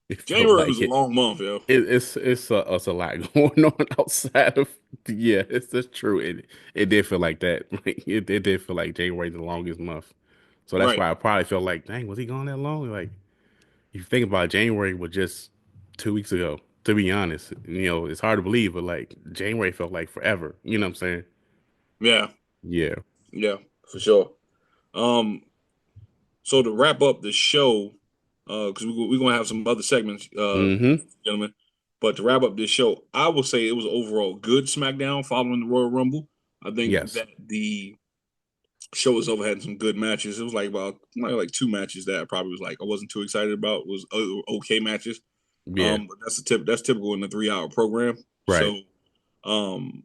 It felt January was like a it. long month, yo. It's a lot going on outside of yeah. It's just true. It did feel like that. Like it did feel like January the longest month. So that's Right. why I probably felt like, dang, was he gone that long? Like if you think about it, January was just 2 weeks ago. To be honest, it's hard to believe, but like January felt like forever. You know what I'm saying? Yeah. Yeah. Yeah. For sure. Um. So to wrap up the show, because we're gonna have some other segments, Mm-hmm. gentlemen. But to wrap up this show, I will say it was overall good SmackDown following the Royal Rumble. I think Yes. that the show itself had some good matches. It was like about like 2 matches that I probably was like I wasn't too excited about. It was okay matches. Yeah. But that's typical in a 3 hour program. Right. So, um,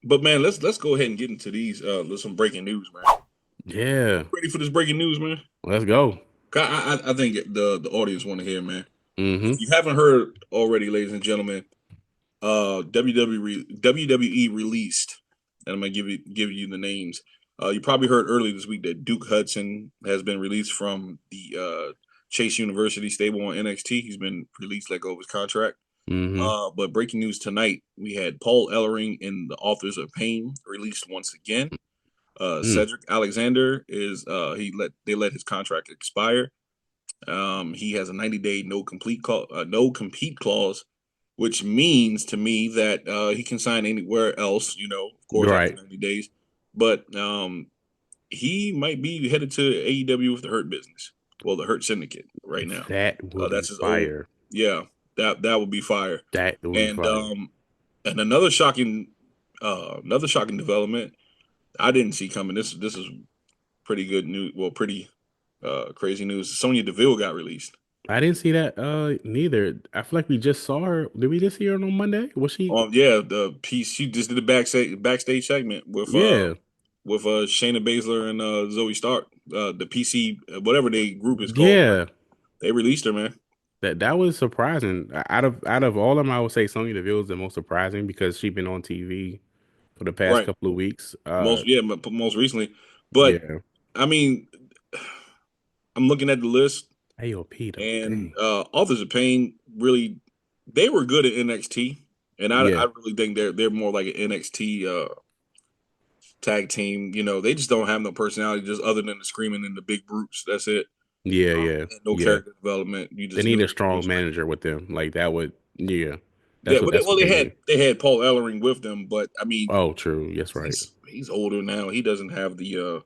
but man, let's go ahead and get into these. Some breaking news, man. Yeah. Ready for this breaking news, man? Let's go. I think the audience want to hear, man. If Mm-hmm. you haven't heard already, ladies and gentlemen, WWE released, and I'm gonna give you the names. You probably heard earlier this week that Duke Hudson has been released from the Chase University stable on NXT. He's been released, let go of his contract. Mm-hmm. But breaking news tonight, we had Paul Ellering in the Authors of Pain released once again. Mm. Cedric Alexander is they let his contract expire. He has a 90-day no compete clause, which means to me that he can sign anywhere else. Of course, after Right. 90 days. But he might be headed to AEW with the Hurt Business. Well, the Hurt Syndicate right now. That would be That's his old. fire. Yeah, that would be fire. That would be And fire. another shocking development I didn't see coming. This is pretty good news. Well, pretty crazy news. Sonya Deville got released. I didn't see that neither. I feel like we just saw her. Did we just see her on Monday? Was she Yeah, the piece she just did a backstage segment Yeah. with Shayna Baszler and Zoe Stark. The PC whatever they group is called, but Yeah. they released her, man. That was surprising. Out of all of them, I would say Sonya Deville is the most surprising because she's been on TV for the past Right. couple of weeks. Most recently. But Yeah. I mean, I'm looking at the list AOP though. and Dang. Authors of Pain really they were good at NXT. And I Yeah. really think they're more like an NXT tag team. They just don't have no personality, just other than the screaming and the big brutes. That's it. Yeah, yeah. No Yeah. character development. They You need a know strong manager with them. Like that would yeah. yeah. That's what They they had need. Paul Ellering with them, but I mean Oh, true. That's right. he's older now. He doesn't have the.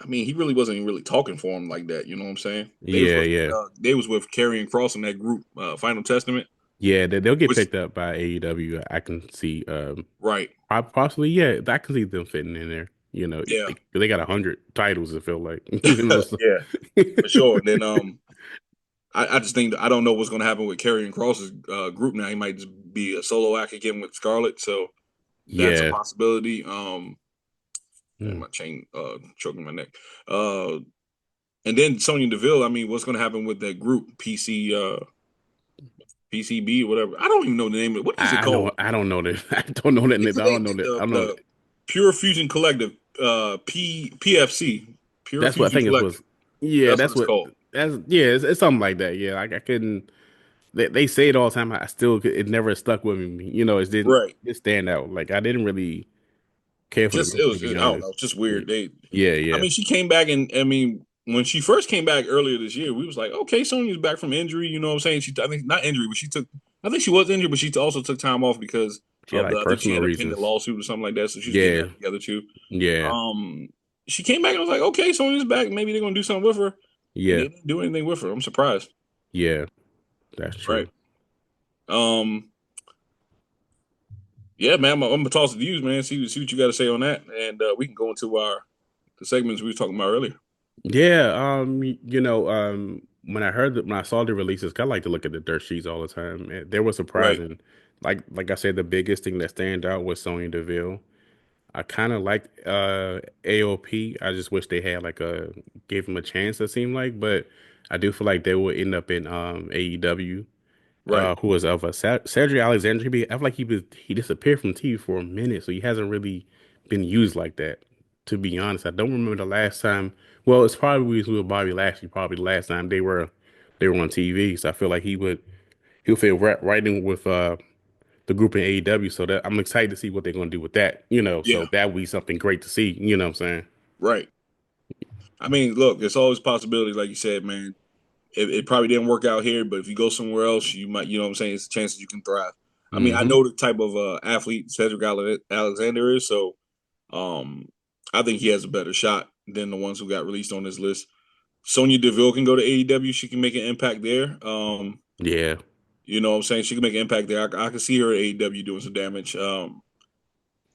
I mean, he really wasn't really talking for him like that. You know what I'm saying? Yeah, yeah. They was with Karrion Kross in that group, Final Testament. Yeah, they'll get Which picked up by AEW. I can see right? possibly, yeah, I can see them fitting in there. Yeah, They got 100 titles. I feel like, so. yeah, for sure. And then I just think I don't know what's going to happen with Karrion Kross's group now. He might just be a solo act again with Scarlett, so that's a Yeah. possibility. And Mm. my chain choking my neck. And then Sonya Deville. I mean, what's going to happen with that group PCB or whatever? I don't even know the name of it. What is it I know. called? I don't know that. I don't know that. I don't know that. I don't know. The Pure Fusion Collective, PFC, Pure That's what I Fusion think it was. Collective. Yeah, That's what it's called. that's yeah. It's something like that. Yeah, like I couldn't. They say it all the time. I still it never stuck with me. Right. it stand out. Like I didn't really care for the Just group it to was be I don't know, honest. just Yeah, weird. yeah, I yeah. mean, she came back and I mean, when she first came back earlier this year, we was like, okay, Sonya's back from injury. You know what I'm saying? I think not injury, but I think she was injured, but she also took time off because She had of like I think she personal had a pending reasons. lawsuit or something like that. So she's getting Yeah, that together too. yeah, Um, she came back and I was like, okay, Sonya's back. Maybe they're gonna do something with her, and yeah, they didn't do anything with her. I'm surprised. yeah. That's Right. true. Um. Yeah, man. I'm gonna toss it to you, man. See what you got to say on that, and we can go into the segments we were talking about earlier. Yeah, when I saw the releases, 'cause I like to look at the dirt sheets all the time. And they were Right. surprising. Like I said, the biggest thing that stand out was Sonya Deville. I kind of liked AOP. I just wish they had like a gave him a chance. It seemed like, but I do feel like they will end up in AEW. Right. Who was of a Cedric Alexander? I feel like he disappeared from TV for a minute, so he hasn't really been used like that. To be honest, I don't remember the last time. Well, it's probably with Bobby Lashley. Probably the last time they were on TV. So I feel like he'll fit right in with the group in AEW. So that I'm excited to see what they're gonna do with that. Yeah. So that would be something great to see. You know what I'm saying? Right. I mean, look, there's always possibilities, like you said, man. It probably didn't work out here, but if you go somewhere else, you might, you know what I'm saying? It's a chance that you can thrive. I mean, I Mm-hmm. know the type of athlete Cedric Alexander is, so um, I think he has a better shot than the ones who got released on this list. Sonya Deville can go to AEW. She can make an impact there. Yeah. You know what I'm saying? She can make an impact there. I can see her at AEW doing some damage.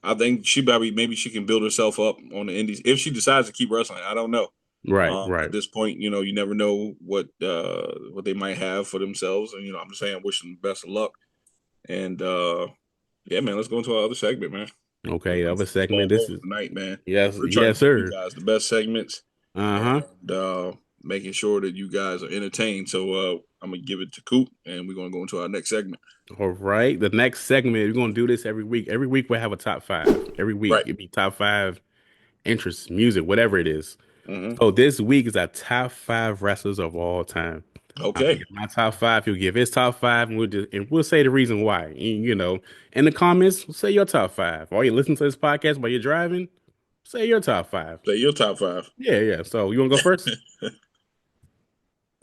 I think she probably maybe she can build herself up on the indies if she decides to keep wrestling. I don't know. Right. At Right. this point, you never know what they might have for themselves, and I'm just saying, I wish them the best of luck. And yeah, man, let's go into our other segment, man. Okay. The other Let's ball segment. This rolling is tonight, man. yes. We're trying to Yes, give you sir. guys the best segments Uh-huh. and making sure that you guys are entertained. So I'm gonna give it to Coop, and we're gonna go into our next segment. All right. The next segment, we're gonna do this every week. Every week we'll have a top five. Every week. Right. It'd be top five interests, music, whatever it is. Hmm. So this week is our top five wrestlers of all time. I'm gonna Okay. give my top five. He'll give his top five, and we'll say the reason why. And, in the comments, say your top five. Or you listen to this podcast while you're driving, say your top five. Say your top five. Yeah, yeah. So you wanna go first?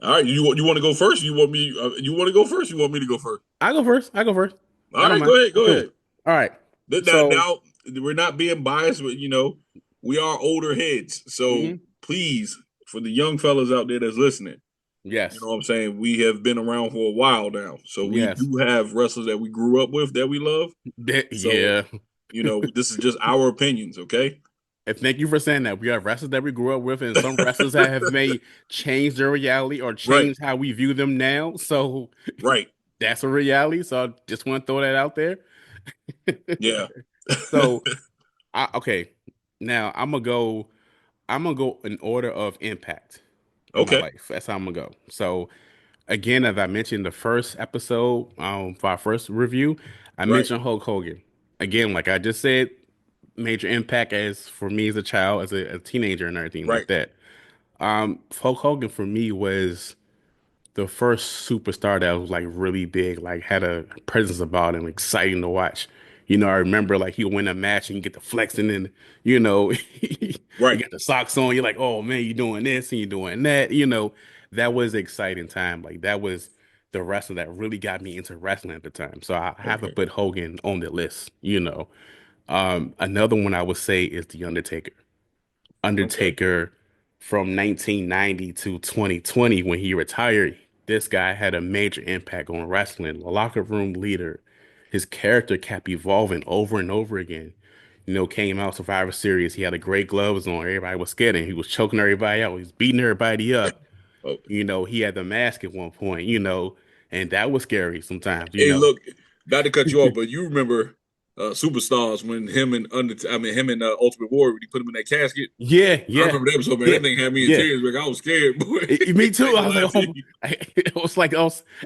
All right. You want to go first? You want me? You want to go first? You want me to go first? I go first. I go first. All I don't right. mind. Go ahead. Go Cool. ahead. All right. Now, So, now we're not being biased, but we are older heads. So mhm. please, for the young fellas out there that's listening, you Yes, know what I'm saying? We have been around for a while now. So we yes. do have wrestlers that we grew up with that we love. So, Yeah. this is just our opinions, okay? And thank you for saying that. We have wrestlers that we grew up with, and some wrestlers that have made changed their reality or Right, changed how we view them now. So right. that's a reality. So I just want to throw that out there. Yeah. So okay. Now I'm gonna go in order of impact in my Okay. life. That's how I'm gonna go. So again, as I mentioned the first episode, for our first review, I Right, mentioned Hulk Hogan. Again, like I just said, major impact as for me as a child, as a teenager and everything right. like that. Hulk Hogan for me was the first superstar that was like really big, like had a presence about him, exciting to watch. I remember like he'll win a match and you get the flexing and you Right. got the socks on. You're like, oh man, you're doing this and you're doing that. That was an exciting time. Like that was the wrestler that really got me into wrestling at the time. So I have to Okay. put Hogan on the list. Another one I would say is The Undertaker. Okay. Undertaker from 1990 to 2020 when he retired. This guy had a major impact on wrestling, a locker room leader. His character kept evolving over and over again. Came out Survivor Series. He had a great gloves on. Everybody was scared of him. He was choking everybody out. He was beating everybody up. Oh, He had the mask at one point, and that was scary sometimes. hey, look, not to cut you off, but you remember Superstars when him and Ultimate Warrior when he put him in that casket. Yeah, I yeah, remember that episode, man. yeah, That thing had me in yeah. tears. Like I was scared, boy. Me I too. ain't I gonna was lie like, to oh, you. it was like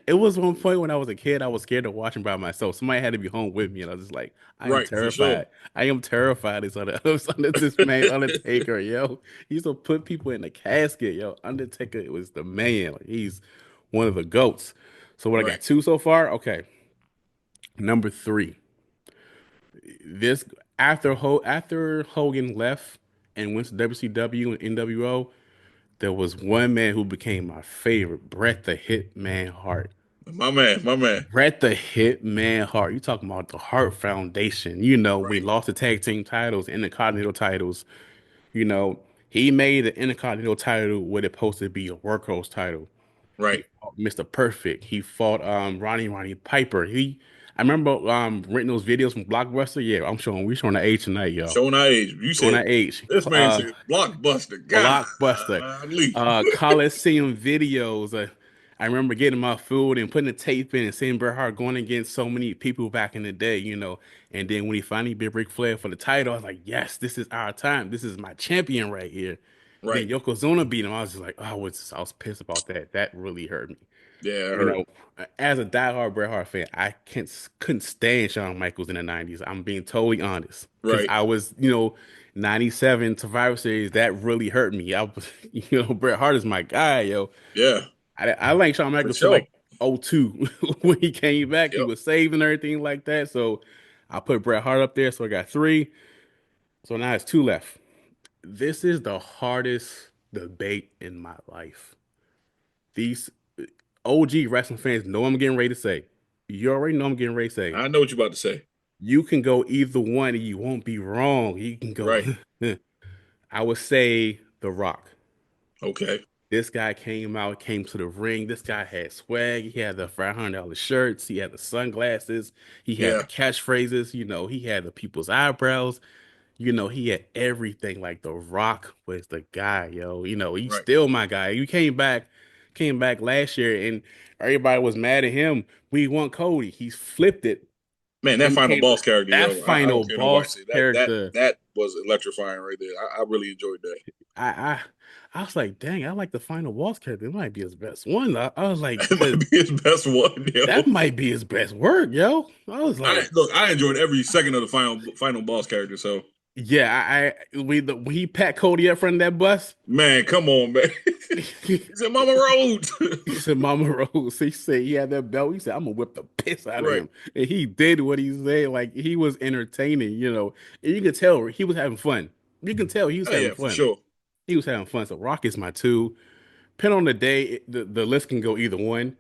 it was one point when I was a kid, I was scared of watching by myself. Somebody had to be home with me, and I was just like, I am Right, for sure. terrified. I am terrified. It's under this man, Undertaker, yo. He used to put people in the casket, yo. Undertaker was the man. Like, he's one of the goats. So what I Right, got two so far. Okay, number three. This after Hogan left and went to WCW and NWO. there was one man who became my favorite, Bret the Hitman Hart. My man, my man. Bret the Hitman Hart. You talking about the Hart Foundation? We Right, lost the tag team titles, intercontinental titles. You know, he made the intercontinental title what it's supposed to be a workhorse title. right. He fought Mr. Perfect. He fought Ronnie Piper. I remember renting those videos from Blockbuster. Yeah, we showing the age tonight, yo. Showing our age. You Showing said that age. this man said blockbuster. Blockbuster. Golly. Coliseum videos. I remember getting my food and putting the tape in and seeing Bret Hart going against so many people back in the day. And then when he finally beat Ric Flair for the title, I was like, yes, this is our time. This is my champion right here. Then Right. Yokozuna beat him. I was just like, oh, I was pissed about that. That really hurt me. Yeah, I You heard. know, as a diehard Bret Hart fan, I couldn't stand Shawn Michaels in the 90s. I'm being totally honest. Because Right. I was, 97 Survivor Series, that really hurt me. I was, Bret Hart is my guy, yo. Yeah, I like Shawn for Michaels to sure. like '02 when he came back. He Yep. was saved and everything like that. So I put Bret Hart up there. So I got three. So now it's two left. This is the hardest debate in my life. These OG wrestling fans know I'm getting ready to say. You already know I'm getting ready to say. I know what you're about to say. You can go either one and you won't be wrong. You can go. Right. I would say The Rock. Okay. This guy came to the ring. This guy had swag. He had the $500 shirts. He had the sunglasses. He had Yeah. the catchphrases. He had the people's eyebrows. He had everything. Like The Rock was the guy, yo. He's Right. still my guy. You came back last year, and everybody was mad at him. We want Cody. He's flipped it Man, that and final became boss character, that yo. I don't final care nobody boss say that. That character. that was electrifying right there. I really enjoyed that. I, I I was like, dang, I like the final boss character. It might be his best one. I was like, It might because be his best one, that yo. might be his best work, yo. I was I like, look, I enjoyed every second of the final boss character. So, yeah, when he packed Cody up front of that bus. man, come on, man. He said, "Mama Rhodes." He said, Mama Rose. He said he had that belt. He said, I'm gonna whip the piss out of Right. him. And he did what he said. Like he was entertaining. And you could tell he was having fun. You can tell he was Oh having yeah, for fun. sure. He was having fun. So Rock is my two. Depending on the day, the list can go either one.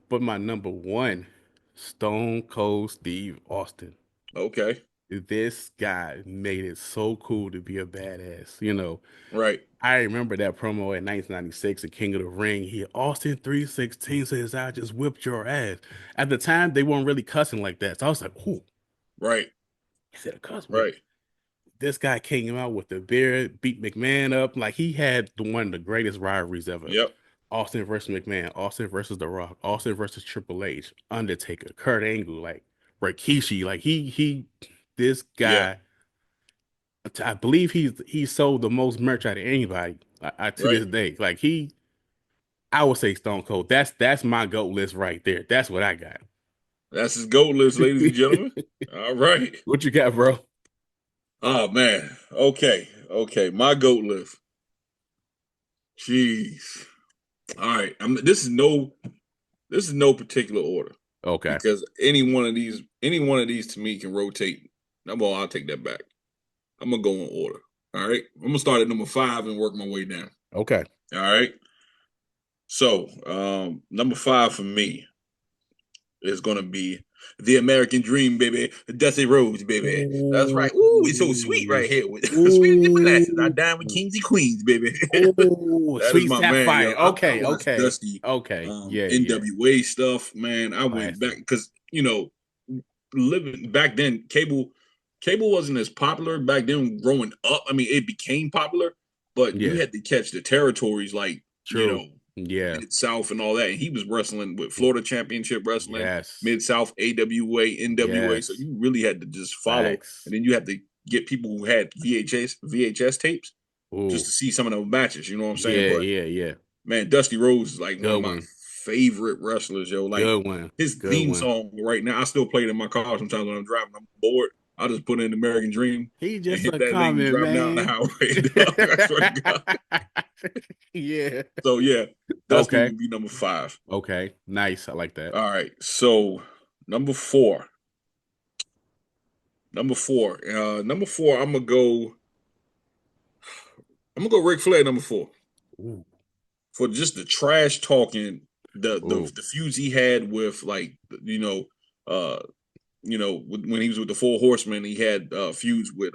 But my number one, Stone Cold Steve Austin. Okay. This guy made it so cool to be a badass. Right. I remember that promo at 1996 at King of the Ring. He Austin 316 says, I just whipped your ass. At the time, they weren't really cussing like that. So I was like, ooh, Right. he said a cuss word. Right. This guy came out with the beard, beat McMahon up. Like he had one of the greatest rivalries ever. Yep. Austin versus McMahon, Austin versus The Rock, Austin versus Triple H, Undertaker, Kurt Angle, like Rikishi. Like this Yeah. guy, I believe he sold the most merch out of anybody to Right. this day. Like I would say Stone Cold. That's my GOAT list right there. That's what I got. That's his goal list, ladies and gentlemen. All right. What you got, bro? Oh man. Okay. Okay. My goat list. Jeez. All right. This is no particular order Okay. because any one of these to me can rotate. Well, I'll take that back. I'm gonna go in order. All right. I'm gonna start at number 5 and work my way down. Okay. All right. So number 5 for me is gonna be the American Dream, baby. Dusty Rhodes, baby. That's right. Ooh, it's so sweet right here with sweet as molasses. I Ooh. dine with kings and queens, baby. Oh, That is Sweet my man, yo. Sapphire. I Okay, watched okay, Dusty okay. Yeah, yeah. NWA stuff, man. I went back Classic. because living back then, cable wasn't as popular back then. Growing up, I mean, it became popular, but you Yeah, had to catch the territories like true. Yeah. Mid South and all that. And he was wrestling with Florida Championship Wrestling, Yes. Mid South, AWA, NWA. So Yes. you really had to just follow, and Facts. then you had to get people who had VHS tapes just Ooh. to see some of those matches. You know what I'm saying? Yeah, But yeah, yeah. man, Dusty Rhodes is like one of Good my one. favorite wrestlers, yo. Like Good one. his Good theme one. song right now, I still play it in my car sometimes when I'm driving. I'm bored. I just put in American Dream He and just hit a that thing and comment, drive down the man. highway. Dog, I swear to God. Yeah. So yeah, Dusty Okay. would be number 5. Okay. Nice. I like that. All right. So number 4. Number 4, I'm gonna go Ric Flair number 4. Ooh. for just the trash talking, Ooh. the feuds he had with like when he was with the Four Horsemen, he had feuds with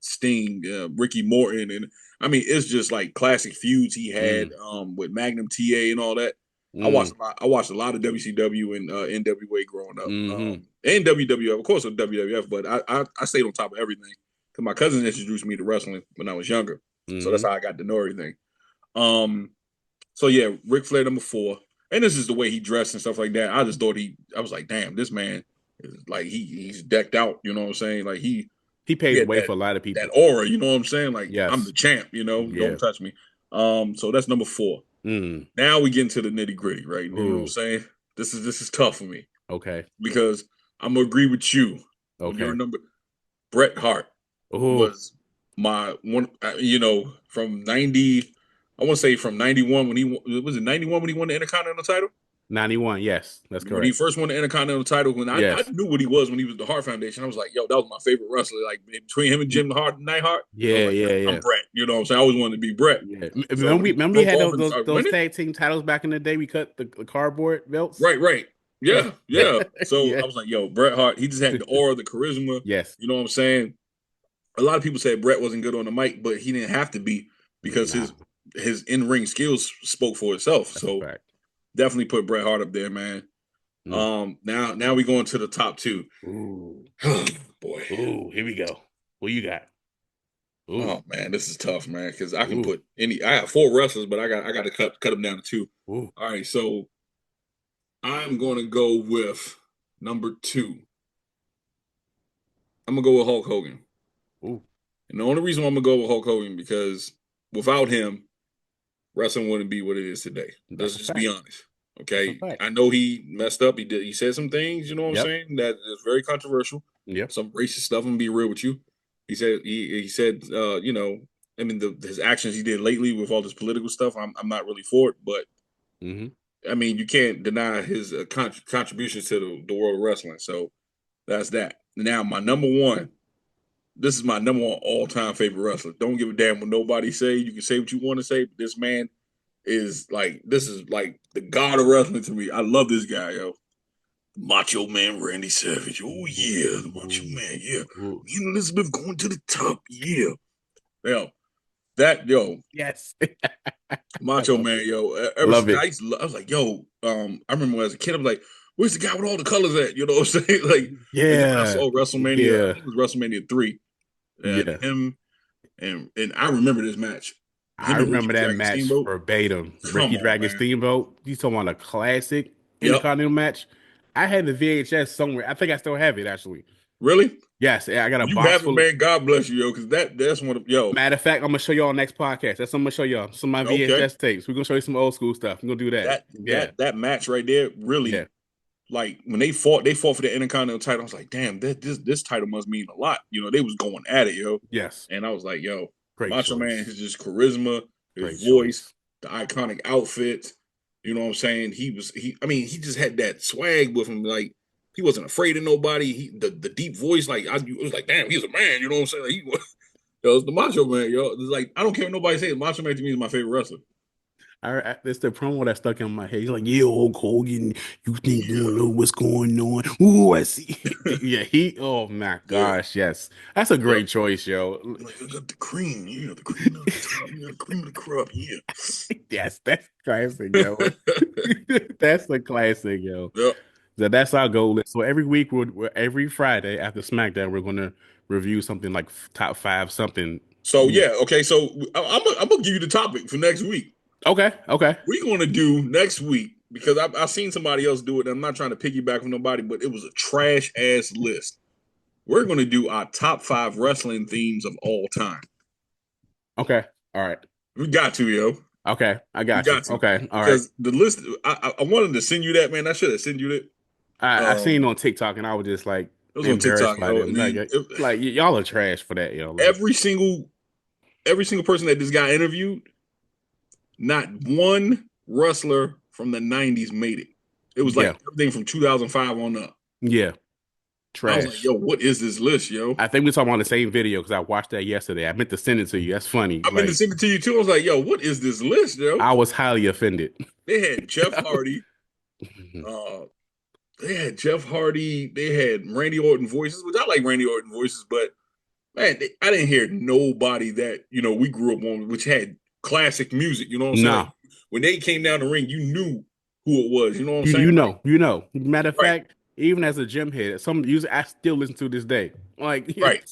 Sting, Ricky Morton, and I mean it's just like classic feuds he had with Magnum TA and all that. I watched a lot of WCW and NWA growing up, and WWF, of course, with WWF. But I stayed on top of everything because my cousin introduced me to wrestling when I was younger, so that's how I got to know everything. So yeah, Ric Flair number 4, and this is the way he dressed and stuff like that. I just thought I was like, damn, this man is like he's decked out. You know what I'm saying? Like he paved the way for a lot of people. That aura, you know what I'm saying? Like yes. I'm the champ. Don't touch me. So that's number 4. Now we get into the nitty gritty, right? You know what I'm saying? This is tough for me. Okay. Because I'm gonna agree with you. Okay. Your number, Bret Hart was my one. From 90. I want to say from 91 when he was it 91 when he won the Intercontinental title. 91, yes, that's correct. When he first won the Intercontinental title, when I knew what he was when he was the Hart Foundation, I was like, yo, that was my favorite wrestler. Like between him and Jim Neidhart, I'm Bret. You know what I'm saying? I always wanted to be Bret. Yeah. So remember we had those tag team titles back in the day? We cut the cardboard belts. Right. Yeah. So I was like, yo, Bret Hart, he just had the aura, the charisma. Yes. You know what I'm saying? A lot of people said Bret wasn't good on the mic, but he didn't have to be because his in-ring skills spoke for itself. That's so definitely put Bret Hart up there, man. Now we going to the top 2. Ooh. Oh, boy. Ooh, here we go. What you got? Ooh. Oh man, this is tough, man. Because I can put I have 4 wrestlers, but I got to cut them down to 2. Ooh. All right, so I'm going to go with number 2. I'm gonna go with Hulk Hogan. Ooh. And the only reason I'm gonna go with Hulk Hogan because without him, wrestling wouldn't be what it is today. Let's just be honest. Okay. I know he messed up. He said some things, you know what I'm saying, that is very controversial. Yeah. Some racist stuff. I'm gonna be real with you. He said I mean his actions he did lately with all this political stuff, I'm not really for it, but I mean you can't deny his contributions to the world of wrestling. So that's that. Now my number 1. This is my number 1 all-time favorite wrestler. Don't give a damn what nobody say. You can say what you want to say, but this man is like the god of wrestling to me. I love this guy, yo. Macho Man Randy Savage. Oh yeah, the Macho Man, yeah. Me and Elizabeth going to the top, yeah. Yes. Macho Man, yo. Love it. I was like, yo, I remember when I was a kid, I was like, where's the guy with all the colors at? You know what I'm saying? Like, yeah. I saw WrestleMania. I think it was WrestleMania 3. And him and I remember this match. I remember that match verbatim. Ricky Dragon Steamboat. You talking about a classic Intercontinental match? I had the VHS somewhere. I think I still have it actually. Really? Yes, I got a you box have full it, man. God bless you, yo. Because that's one of Matter of fact, I'm gonna show y'all next podcast. That's what I'm gonna show y'all. Some of my VHS tapes. We're gonna show you some old school stuff. We're gonna do that. That match right there, really. Like when they fought for the Intercontinental title. I was like, damn, this title must mean a lot. You know, they was going at it, yo. Yes. And I was like, yo, great Macho choice. Man is just charisma, his voice, the iconic outfits. You know what I'm saying? He just had that swag with him. Like he wasn't afraid of nobody. The deep voice, like it was like, damn, he's a man. You know what I'm saying? Like, it's the Macho Man, yo. It's like I don't care what nobody says. Macho Man to me is my favorite wrestler. It's the promo that stuck in my head. He's like, yeah, Hulk Hogan, you think you don't know what's going on? Ooh, I see. Oh my gosh, yes. That's a great choice, yo. Like, I got the cream, the cream of the top, the cream of the crop, Yes, that's classic, yo. That's a classic, yo. Yep. So that's our goal. So every week, every Friday after SmackDown, we're going to review something like top 5 something. So, okay. So I'm going to give you the topic for next week. Okay. We're going to do next week, because I've seen somebody else do it. And I'm not trying to piggyback from nobody, but it was a trash ass list. We're going to do our top 5 wrestling themes of all time. Okay. All right. We got to, yo. Okay. I got you. Okay. All right. Because the list, I wanted to send you that, man. I should have sent you that. I seen it on TikTok and I was just like, it was on TikTok, yo. Like y'all are trash for that, yo. Like, every single person that this guy interviewed, not one wrestler from the 90s made it. It was like everything from 2005 on up. Yeah. I was like, Trash. yo, what is this list, yo? I think we're talking about the same video because I watched that yesterday. I meant to send it to you. That's funny. I meant to Like, send it to you too. I was like, yo, what is this list, yo? I was highly offended. They had Jeff Hardy. Uh, they had Jeff Hardy. They had Randy Orton voices, which I like Randy Orton voices, but man, I didn't hear nobody that we grew up on, which had classic music. You know what I'm saying? Like No, when they came down the ring, you knew who it was. You know what I'm you saying? you Like, know, you know. Matter of right, fact, even as a gym head, some music I still listen to this day. Like right.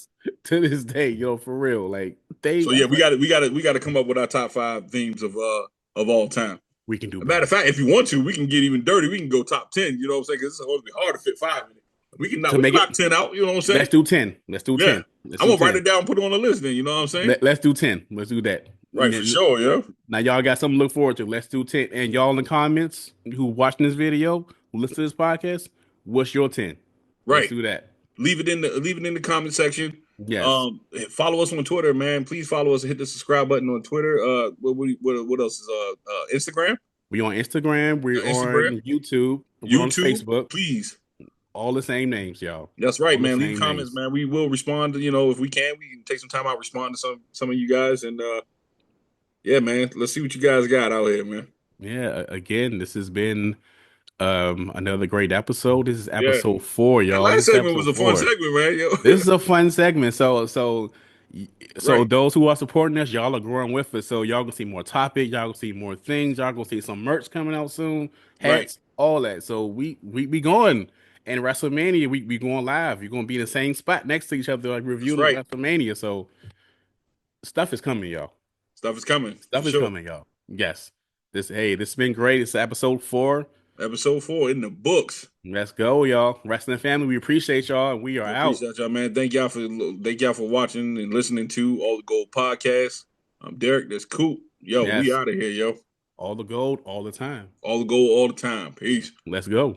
to this day, for real. Like So I yeah, was like, we got to come up with our top 5 themes of all time. we can do As a matter of better. fact, if you want to, we can get even dirty. We can go top 10. You know what I'm saying? Because it's going to be hard to fit 5 in it. To We make knock it, 10 out. You know what I'm saying? let's do 10. Let's do Yeah, 10. Let's I'm do gonna write 10. it down, and put it on the list. Then you know what I'm saying? Let's do 10. Let's do that. Right, for sure. Yeah. Now y'all got something to look forward to. Let's do 10. And y'all in the comments who watching this video, who listen to this podcast, what's your 10? Let's Right. do that. Leave it in the comment section. Yes. Follow us on Twitter, man. Please follow us and hit the subscribe button on Twitter. What else is Instagram? We on Instagram, we're Instagram, on YouTube, we're on YouTube. Facebook. Please. All the same names, y'all. That's right, All the man. Leave same comments, names. man. We will respond to, if we can take some time out, respond to some of you guys. And yeah, man. Let's see what you guys got out here, man. Yeah, again, this has been another great episode. This is Yeah. episode 4, That y'all. This last is segment was episode a fun 4. segment, man. Yo. This is a fun segment. So Right. those who are supporting us, y'all are growing with us. So y'all gonna see more topics, y'all gonna see more things, y'all gonna see some merch coming out soon, Right. hats, all that. So we going. And WrestleMania, we going live. You're gonna be in the same spot next to each other, like That's reviewing right. WrestleMania. So stuff is coming, y'all. Stuff is coming for Stuff is sure. coming, y'all. Yes. This has been great. It's episode 4. Episode 4 in the books. Let's go, y'all. Wrestling family, we appreciate y'all, and we are I out. appreciate y'all, man. Thank y'all for watching and listening to All the Gold podcast. I'm Derek. That's Coop. Yo, we Yes. out of here, yo. All the gold, all the time. All the gold, all the time. Peace. Let's go.